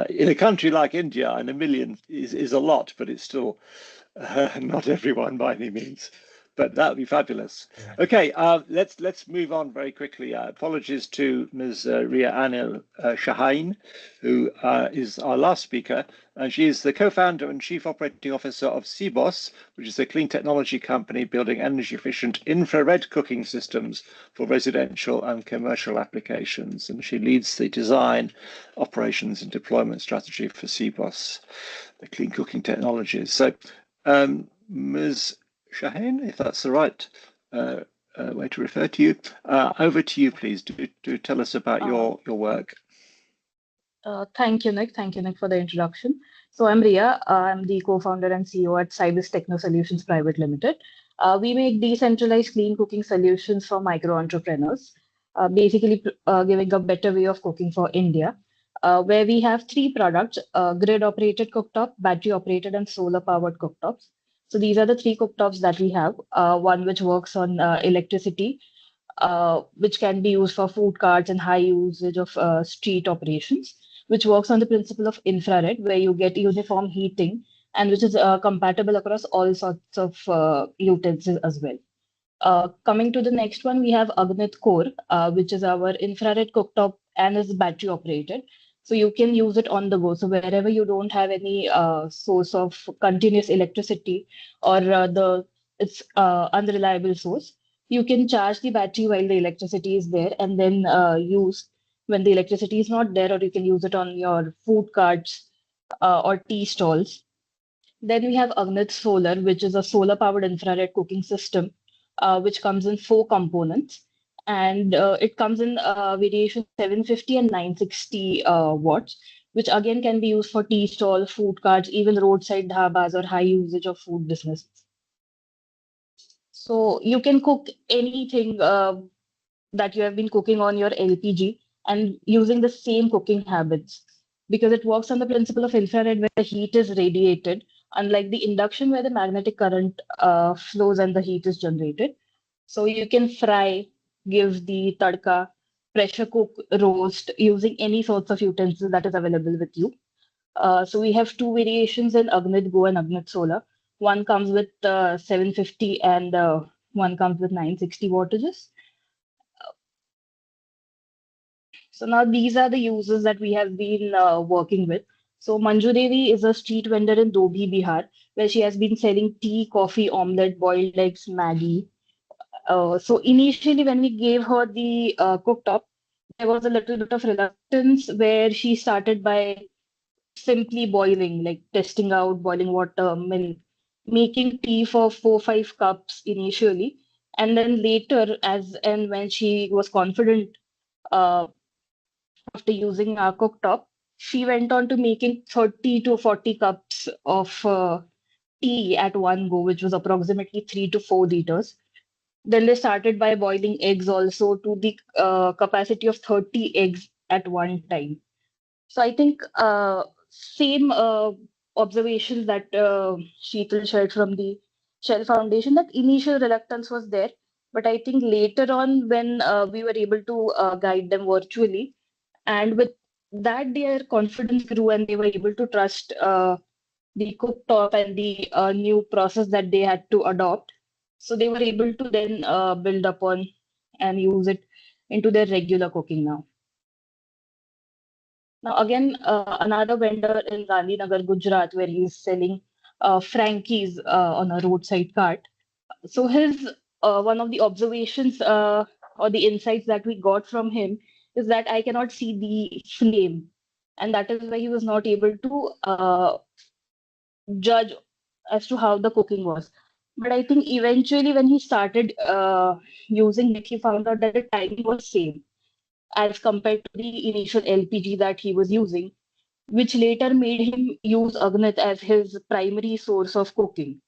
S2: in a country like India, and 1 million is a lot, but it's still not everyone by any means. But that would be fabulous.
S6: Yeah.
S2: Okay, let's move on very quickly. Apologies to Ms. Ria Anil Shahain, who is our last speaker, and she is the co-founder and chief operating officer of CBOS, which is a clean technology company building energy-efficient infrared cooking systems for residential and commercial applications. And she leads the design, operations, and deployment strategy for CBOS, the clean cooking technologies. So, Ms. Shaheen, if that's the right way to refer to you, over to you, please. Do tell us about your work.
S7: Thank you, Nick. Thank you, Nick, for the introduction. So I'm Ria. I'm the co-founder and CEO at Cybis Techno Solutions Private Limited. We make decentralized clean cooking solutions for micro entrepreneurs, basically giving a better way of cooking for India, where we have three products: grid-operated cooktop, battery-operated, and solar-powered cooktops. So these are the three cooktops that we have. One which works on electricity, which can be used for food carts and high usage of street operations, which works on the principle of infrared, where you get uniform heating and which is compatible across all sorts of utensils as well. Coming to the next one, we have Agnit Core, which is our infrared cooktop and is battery operated. So you can use it on the go. So wherever you don't have any source of continuous electricity or it's unreliable source, you can charge the battery while the electricity is there and then use when the electricity is not there, or you can use it on your food carts or tea stalls. Then we have Agnit Solar, which is a solar-powered infrared cooking system, which comes in four components. And it comes in variation 750 and 960 watts, which again can be used for tea stall, food carts, even roadside dhabas or high usage of food businesses. So you can cook anything that you have been cooking on your LPG and using the same cooking habits, because it works on the principle of infrared where the heat is radiated, unlike the induction where the magnetic current flows and the heat is generated. So you can fry, give the tadka, pressure cook, roast using any sorts of utensils that is available with you. So we have two variations in Agnit Go and Agnit Solar. One comes with 750 and one comes with 960 wattages. So now these are the users that we have been working with. So Manju Devi is a street vendor in Dobhi, Bihar, where she has been selling tea, coffee, omelette, boiled eggs, Maggie. So initially, when we gave her the cooktop, there was a little bit of reluctance where she started by simply boiling, like testing out boiling water, milk, making tea for 4 5 cups initially, and then later, as and when she was confident uh, after using our cooktop, she went on to making 30 to 40 cups of tea at one go, which was approximately 3 to 4 liters. Then they started by boiling eggs also to the capacity of 30 eggs at one time. So I think same observations that Sheetal shared from the Shell Foundation, that initial reluctance was there. But I think later on, when we were able to guide them virtually, and with that, their confidence grew and they were able to trust the cooktop and the new process that they had to adopt. So they were able to then build upon and use it into their regular cooking now. Now, again, another vendor in Gandhinagar, Gujarat, where he's selling Frankies on a roadside cart. So his one of the observations or the insights that we got from him is that I cannot see the flame, and that is why he was not able to judge as to how the cooking was. But I think eventually, when he started using it, he found out that the timing was same as compared to the initial LPG that he was using, which later made him use Agnit as his primary source of cooking.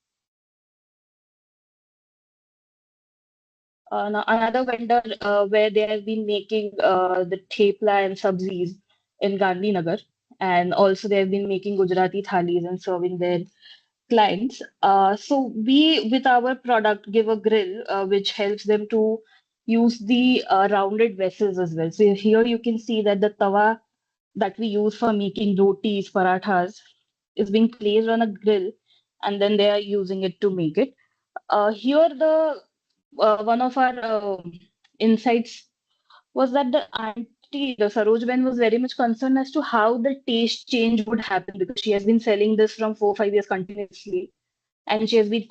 S7: Now another vendor where they have been making the thepla and sabzis in Gandhinagar, and also they have been making Gujarati thalis and serving their clients. So we, with our product, give a grill which helps them to use the rounded vessels as well. So here you can see that the tawa that we use for making rotis, parathas, is being placed on a grill, and then they are using it to make it. Here, the one of our insights was that the auntie, the Saroj Ben, was very much concerned as to how the taste change would happen because she has been selling this from 4 5 years continuously, and she has been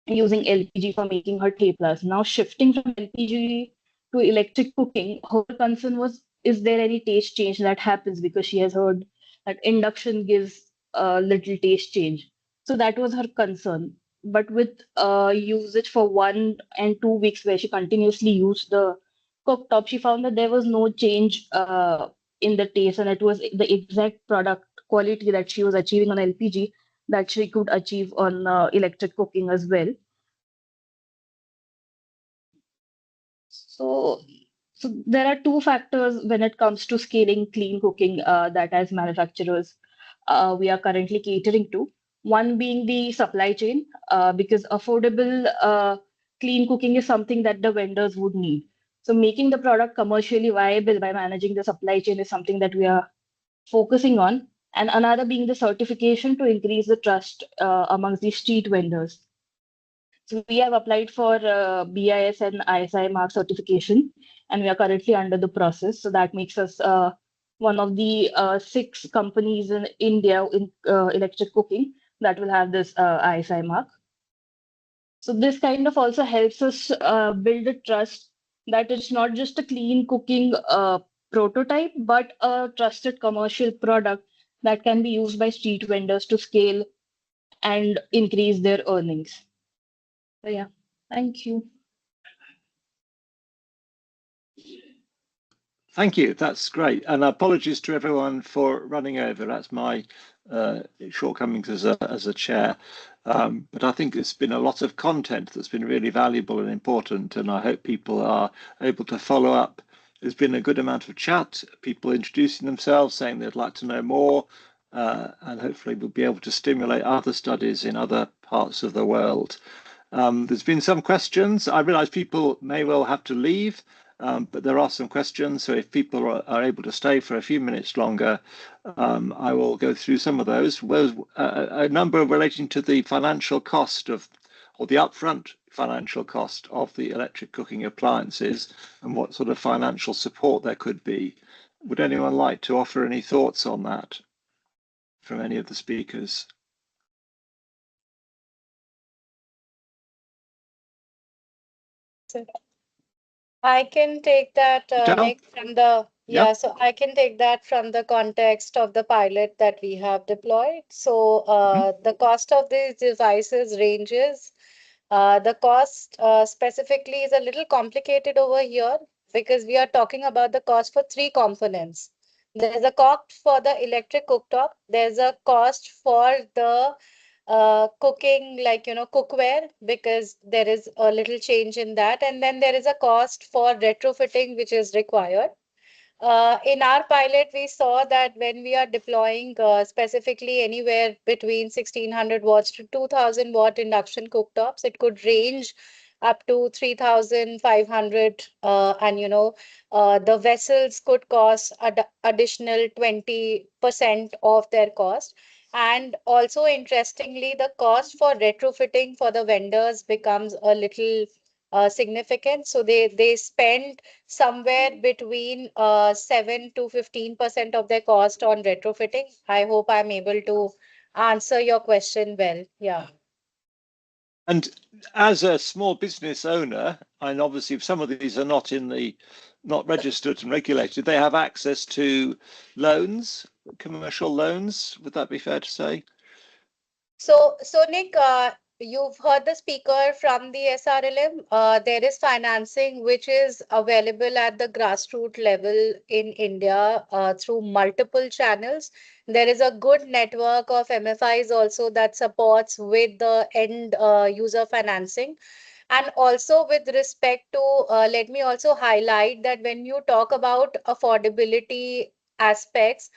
S7: using LPG for making her theplas. Now shifting from LPG to electric cooking, her concern was, is there any taste change that happens because she has heard that induction gives a little taste change. So that was her concern. But with usage for 1 and 2 weeks where she continuously used the cooktop, she found that there was no change in the taste, and it was the exact product quality that she was achieving on LPG that she could achieve on electric cooking as well. So, so there are two factors when it comes to scaling clean cooking that as manufacturers we are currently catering to. One being the supply chain, because affordable clean cooking is something that the vendors would need. So making the product commercially viable by managing the supply chain is something that we are focusing on. And another being the certification to increase the trust amongst the street vendors. So we have applied for BIS and ISI mark certification, and we are currently under the process. So that makes us one of the 6 companies in India in electric cooking that will have this ISI mark. So this kind of also helps us build a trust that it's not just a clean cooking prototype, but a trusted commercial product that can be used by street vendors to scale and increase their earnings. So yeah, thank you.
S2: Thank you. That's great. And apologies to everyone for running over. That's my shortcomings as a chair. But I think it's been a lot of content that's been really valuable and important, and I hope people are able to follow up. There's been a good amount of chat, people introducing themselves, saying they'd like to know more, and hopefully we'll be able to stimulate other studies in other parts of the world. There's been some questions. I realise people may well have to leave, but there are some questions. So if people are able to stay for a few minutes longer, I will go through some of those. A number relating to the financial cost of, or the upfront financial cost of the electric cooking appliances and what sort of financial support there could be. Would anyone like to offer any thoughts on that from any of the speakers?
S5: I can take that,
S2: Del?
S5: Nick, from the
S2: Yeah.
S5: so I can take that from the context of the pilot that we have deployed. So the cost of these devices ranges. The cost specifically is a little complicated over here because we are talking about the cost for 3 components. There's a cost for the electric cooktop. There's a cost for the cooking, like, cookware, because there is a little change in that. And then there is a cost for retrofitting, which is required. In our pilot, we saw that when we are deploying specifically anywhere between 1600 watts to 2000 watt induction cooktops, it could range up to 3500, and the vessels could cost additional 20% of their cost. And also, interestingly, the cost for retrofitting for the vendors becomes a little significant. So they spend somewhere between 7 to 15% of their cost on retrofitting. I hope I'm able to answer your question well. Yeah.
S2: And as a small business owner, and obviously some of these are not registered and regulated, they have access to loans, commercial loans. Would that be fair to say?
S5: So Nick, you've heard the speaker from the SRLM. There is financing which is available at the grassroots level in India through multiple channels. There is a good network of MFIs also that supports with the end user financing. And also with respect to, let me also highlight that when you talk about affordability aspects,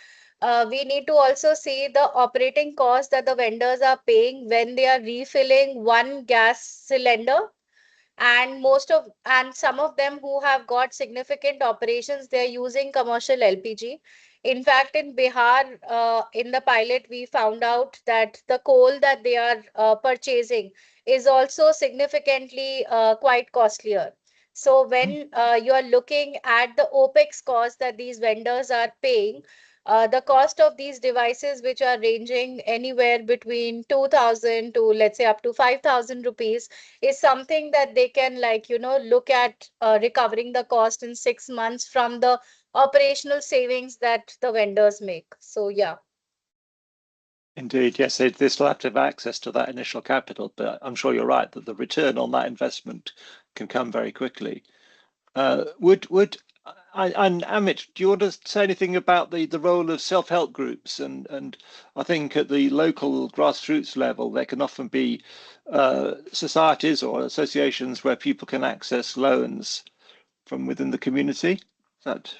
S5: we need to also see the operating cost that the vendors are paying when they are refilling one gas cylinder, and some of them who have got significant operations, they're using commercial LPG. In fact, in Bihar, in the pilot, we found out that the coal that they are purchasing is also significantly quite costlier. So when you are looking at the OPEX cost that these vendors are paying, the cost of these devices, which are ranging anywhere between 2,000 to, let's say, up to 5,000 rupees, is something that they can, like, look at recovering the cost in 6 months from the operational savings that the vendors make. So yeah.
S2: Indeed, yes, they still have to have access to that initial capital, but I'm sure you're right that the return on that investment can come very quickly. And Amit, do you want to say anything about the role of self-help groups? And I think at the local grassroots level, there can often be societies or associations where people can access loans from within the community. Is that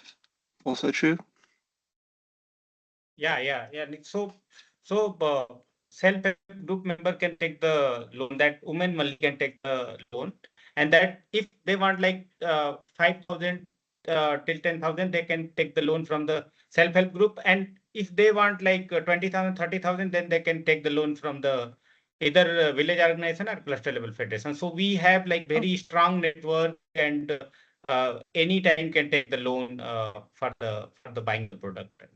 S2: also true?
S6: Yeah. So self-help group member can take the loan. That women only can take the loan, and that if they want like 5,000 till 10,000, they can take the loan from the self-help group. And if they want like 20,000, 30,000, then they can take the loan from the either village organization or cluster level federation. So we have like very strong network, and anytime can take the loan for the buying the product. And,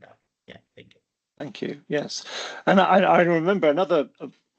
S6: yeah, thank you.
S2: Thank you. Yes. And I remember another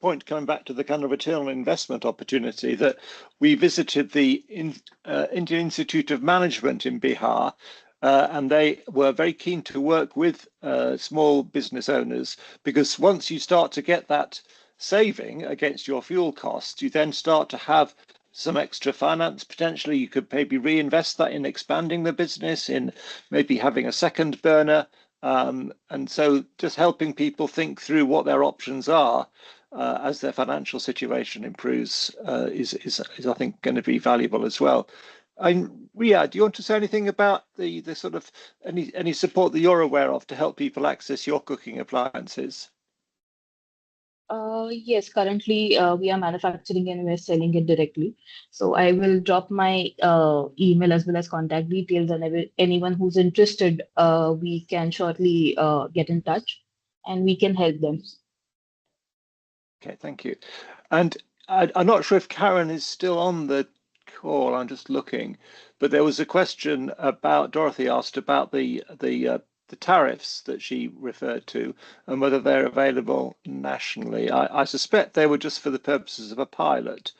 S2: point coming back to the kind of return on investment opportunity that we visited the Indian Institute of Management in Bihar, and they were very keen to work with small business owners, because once you start to get that saving against your fuel costs, you then start to have some extra finance. Potentially, you could maybe reinvest that in expanding the business, in maybe having a second burner. And so just helping people think through what their options are as their financial situation improves is I think going to be valuable as well. And Ria, do you want to say anything about the sort of any support that you're aware of to help people access your cooking appliances?
S7: Yes, currently we are manufacturing and we're selling it directly. So I will drop my email as well as contact details, and anyone who's interested, we can shortly get in touch and we can help them.
S2: Okay, thank you. And I'm not sure if Karen is still on the call. I'm just looking, but there was a question about Dorothy asked about the tariffs that she referred to and whether they're available nationally. I suspect they were just for the purposes of a pilot,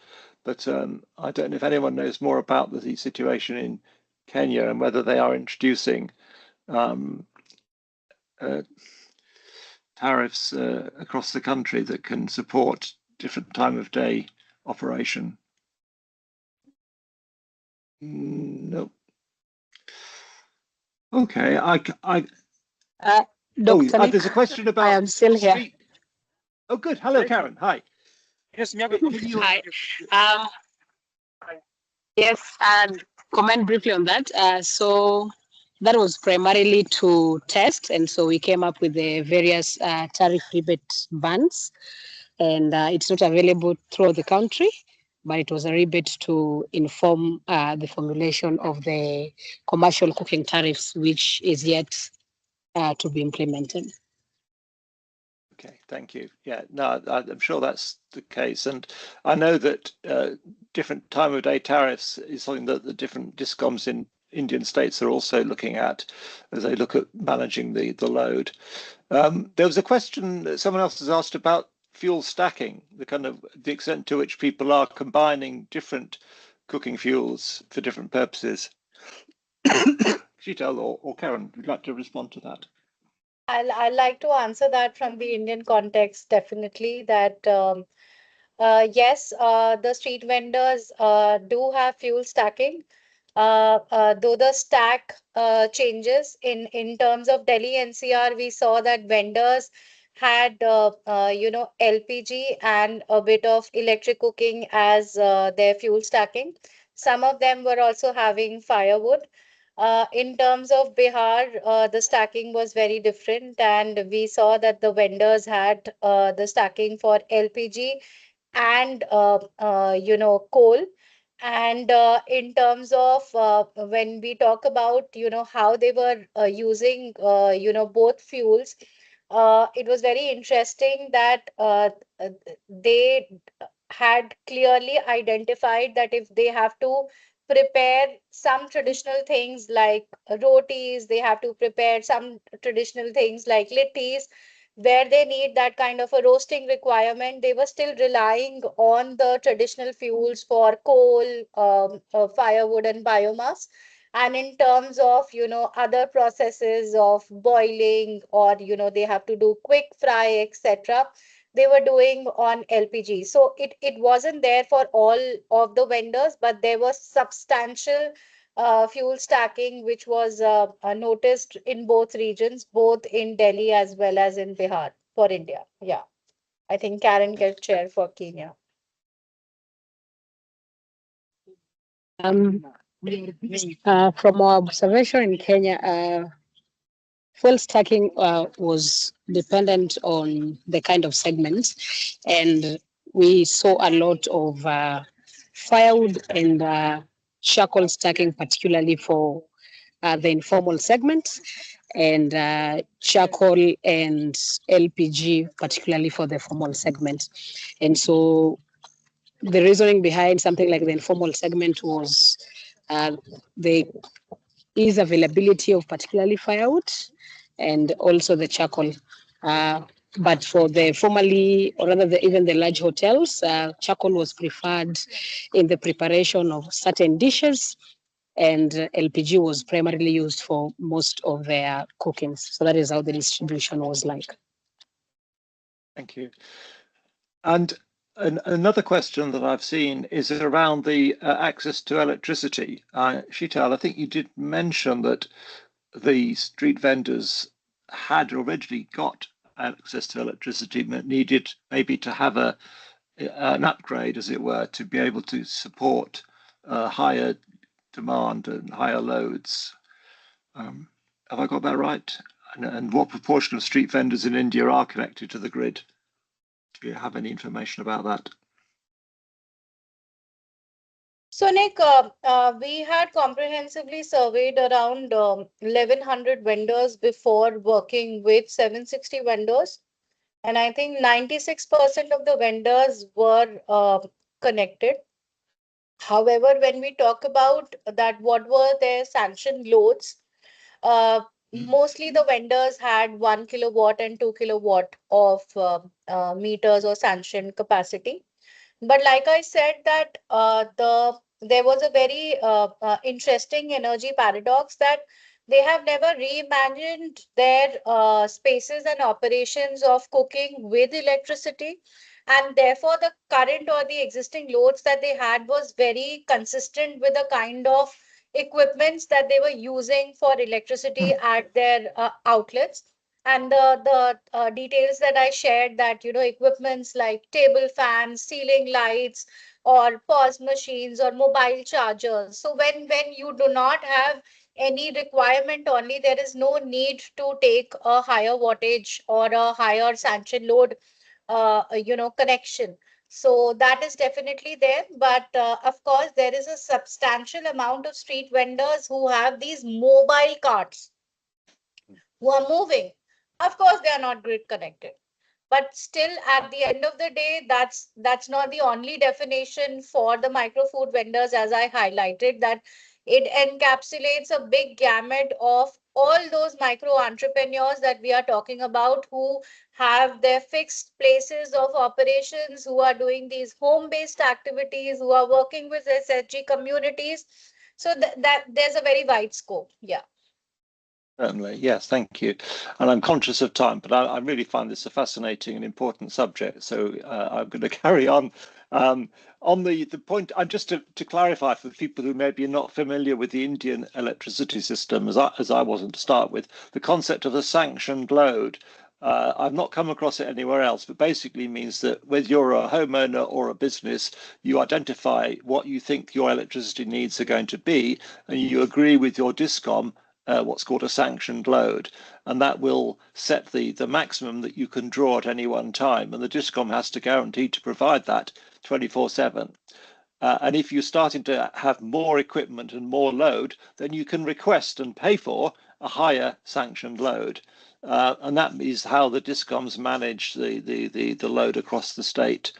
S2: but I don't know if anyone knows more about the situation in Kenya and whether they are introducing tariffs across the country that can support different time of day operation. No. Okay,
S8: Dr. Nick,
S2: there's a question about.
S8: I am still here.
S2: Oh, good. Hello, Karen. Hi.
S8: Yes, hi. Yes, and comment briefly on that. So that was primarily to test, and so we came up with the various tariff rebate bands, and it's not available throughout the country, but it was a rebate to inform the formulation of the commercial cooking tariffs, which is yet to be implemented.
S2: Okay, thank you. Yeah, no, I'm sure that's the case. And I know that different time of day tariffs is something that the different discoms in Indian states are also looking at as they look at managing the load. There was a question that someone else has asked about fuel stacking, the extent to which people are combining different cooking fuels for different purposes. Sheetal or Karen, would you like to respond to that?
S5: I'd like to answer that from the Indian context, definitely, that yes, the street vendors do have fuel stacking. Though the stack changes in terms of Delhi NCR, we saw that vendors had LPG and a bit of electric cooking as their fuel stacking. Some of them were also having firewood. In terms of Bihar, the stacking was very different, and we saw that the vendors had the stacking for LPG and coal. And in terms of when we talk about how they were using both fuels, it was very interesting that uh, they had clearly identified that if they have to prepare some traditional things like rotis, they have to prepare some traditional things like littis, where they need that kind of a roasting requirement, they were still relying on the traditional fuels for coal, firewood, and biomass. And in terms of, other processes of boiling, or, they have to do quick fry, etc., they were doing on LPG. So it wasn't there for all of the vendors, but there was substantial fuel stacking, which was noticed in both regions, both in Delhi as well as in Bihar for India. Yeah, I think Karen can chair for Kenya.
S8: Um, from our observation in Kenya, fuel stacking was dependent on the kind of segment, and we saw a lot of firewood and charcoal stacking, particularly for the informal segment, and charcoal and LPG, particularly for the formal segment. And so the reasoning behind something like the informal segment was the ease availability of particularly firewood and also the charcoal. But for the formally, or rather even the large hotels, charcoal was preferred in the preparation of certain dishes, and LPG was primarily used for most of their cookings. So that is how the distribution was like.
S2: Thank you. And another question that I've seen is around the access to electricity. Sheetal, I think you did mention that the street vendors had originally got access to electricity, but needed maybe to have an upgrade, as it were, to be able to support higher demand and higher loads. Have I got that right? And what proportion of street vendors in India are connected to the grid? Do you have any information about that?
S5: So, Nick, we had comprehensively surveyed around 1,100 vendors before working with 760 vendors. And I think 96% of the vendors were connected. However, when we talk about that, what were their sanctioned loads? Mostly the vendors had 1 kilowatt and 2 kilowatt of meters or sanctioned capacity. But like I said, that there was a very interesting energy paradox, that they have never reimagined their spaces and operations of cooking with electricity, and therefore the current or the existing loads that they had was very consistent with the kind of equipments that they were using for electricity at their outlets. And the details that I shared, that equipments like table fans, ceiling lights, or pause machines or mobile chargers. So when you do not have any requirement, only there is no need to take a higher wattage or a higher sanction load connection. So that is definitely there. But of course, there is a substantial amount of street vendors who have these mobile carts who are moving. Of course, they are not grid connected. But still, at the end of the day, that's not the only definition for the micro food vendors, as I highlighted, that it encapsulates a big gamut of all those micro entrepreneurs that we are talking about who have their fixed places of operations, who are doing these home-based activities, who are working with SHG communities. So that there's a very wide scope. Yeah.
S2: Certainly, yes, thank you. And I'm conscious of time, but I really find this a fascinating and important subject. So I'm going to carry on. On the point, just to clarify for people who maybe are not familiar with the Indian electricity system, as I wasn't to start with, the concept of a sanctioned load. I've not come across it anywhere else, but basically means that whether you're a homeowner or a business, you identify what you think your electricity needs are going to be, and you agree with your discom what's called a sanctioned load, and that will set the maximum that you can draw at any one time, and the discom has to guarantee to provide that 24/7. And if you're starting to have more equipment and more load, then you can request and pay for a higher sanctioned load. And that is how the discoms manage the load across the state.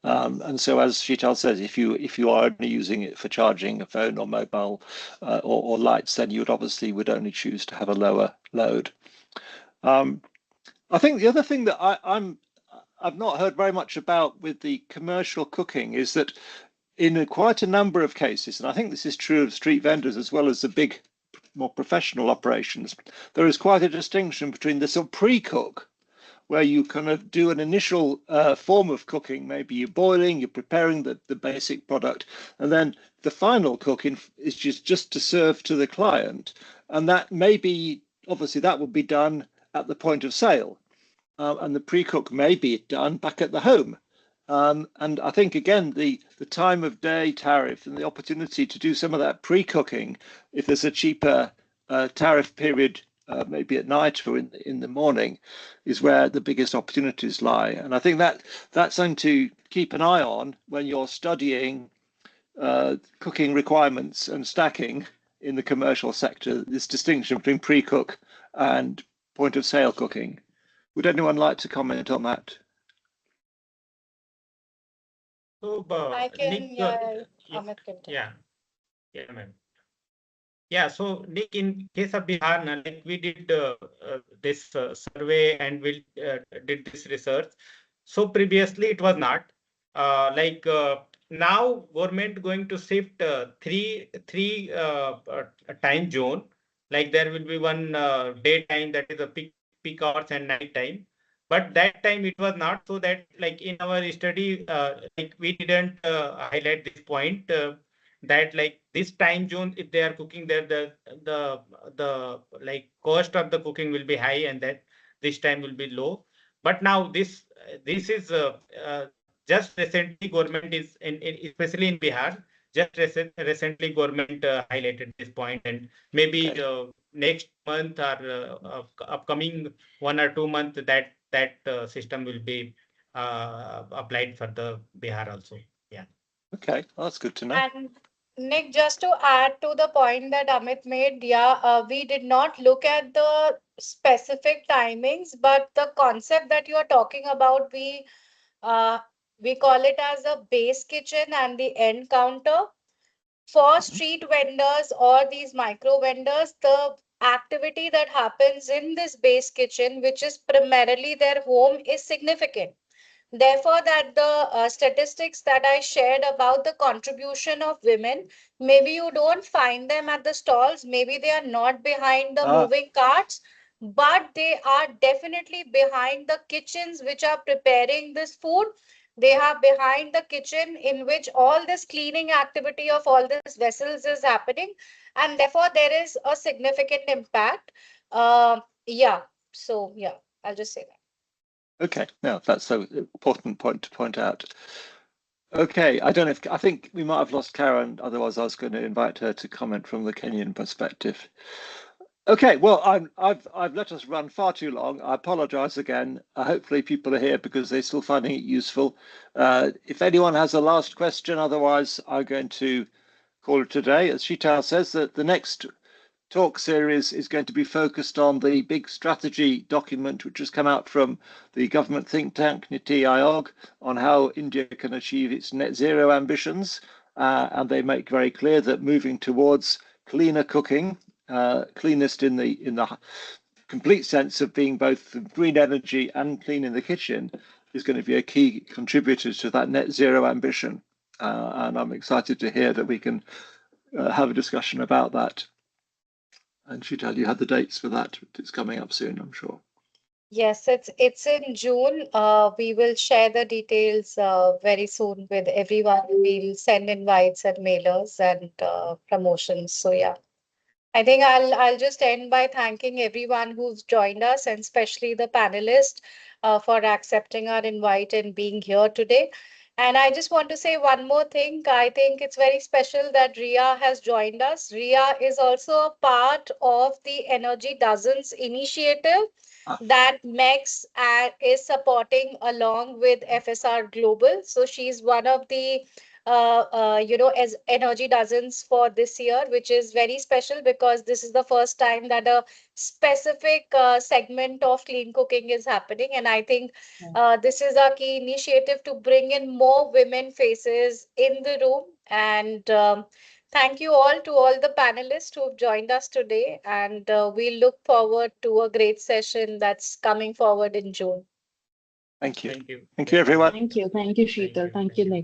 S2: And so, as Sheetal says, if you are only using it for charging a phone or mobile or lights, then you would only choose to have a lower load. I think the other thing that I've not heard very much about with the commercial cooking is that in quite a number of cases, and I think this is true of street vendors as well as the big, more professional operations, there is quite a distinction between the sort of pre-cook, where you kind of do an initial form of cooking. Maybe you're boiling, you're preparing the basic product, and then the final cooking is just to serve to the client. And that may be, obviously, that would be done at the point of sale. And the pre-cook may be done back at the home. And I think, again, the time of day tariff and the opportunity to do some of that pre-cooking, if there's a cheaper tariff period, maybe at night or in the morning, is where the biggest opportunities lie. And I think that's something to keep an eye on when you're studying cooking requirements and stacking in the commercial sector, this distinction between pre-cook and point of sale cooking. Would anyone like to comment on that?
S6: So,
S5: I
S6: Nick,
S5: can, yeah, Amit can take.
S6: yeah, ma'am. Yeah, so Nick, in case of Bihar, like we did this survey and we did this research. So previously it was not now government going to shift three time zone. Like there will be one daytime, that is a peak hours, and night time. But that time it was not, so that like in our study, like we didn't highlight this point. That like this time zone, if they are cooking there, the like cost of the cooking will be high, and that this time will be low. But now this is just recently government is especially in Bihar, just recently government highlighted this point, and maybe next month or upcoming 1 or 2 months, that system will be applied for the Bihar also. Yeah.
S2: Okay, well, that's good to know.
S5: And Nick, just to add to the point that Amit made, we did not look at the specific timings, but the concept that you are talking about, uh, we call it as a base kitchen and the end counter. For street vendors or these micro vendors, the activity that happens in this base kitchen, which is primarily their home, is significant. Therefore, that the statistics that I shared about the contribution of women, maybe you don't find them at the stalls, maybe they are not behind the moving carts, but they are definitely behind the kitchens which are preparing this food. They are behind the kitchen in which all this cleaning activity of all these vessels is happening, and therefore there is a significant impact. Yeah, so yeah, I'll just say that.
S2: Okay, no, that's so important point to point out. Okay, I don't know if I think we might have lost Karen, otherwise I was going to invite her to comment from the Kenyan perspective. Okay, well, I've let us run far too long. I apologize again. Hopefully people are here because they're still finding it useful. If anyone has a last question, otherwise I'm going to call it today. As Sheetal says, that the next talk series is going to be focused on the big strategy document which has come out from the government think tank Niti Aayog on how India can achieve its net zero ambitions. And they make very clear that moving towards cleaner cooking cleanest in the complete sense of being both green energy and clean in the kitchen is going to be a key contributor to that net zero ambition. And I'm excited to hear that we can have a discussion about that. And Sheetal, you had the dates for that. It's coming up soon, I'm sure.
S5: Yes, it's in June. We will share the details very soon with everyone. We'll send invites and mailers and promotions. So yeah. I think I'll just end by thanking everyone who's joined us, and especially the panelists for accepting our invite and being here today. And I just want to say one more thing. I think it's very special that Ria has joined us. Ria is also a part of the Energy Dozens initiative that MECS is supporting along with FSR Global. So she's one of the as Energy Dozens for this year, which is very special because this is the first time that a specific segment of clean cooking is happening. And I think this is a key initiative to bring in more women faces in the room. And thank you all to all the panelists who have joined us today. And we look forward to a great session that's coming forward in June.
S2: Thank you.
S6: Thank you.
S2: Thank you, everyone.
S7: Thank you,
S6: Thank
S7: Sheetal.
S6: you.
S7: Thank you, Nick.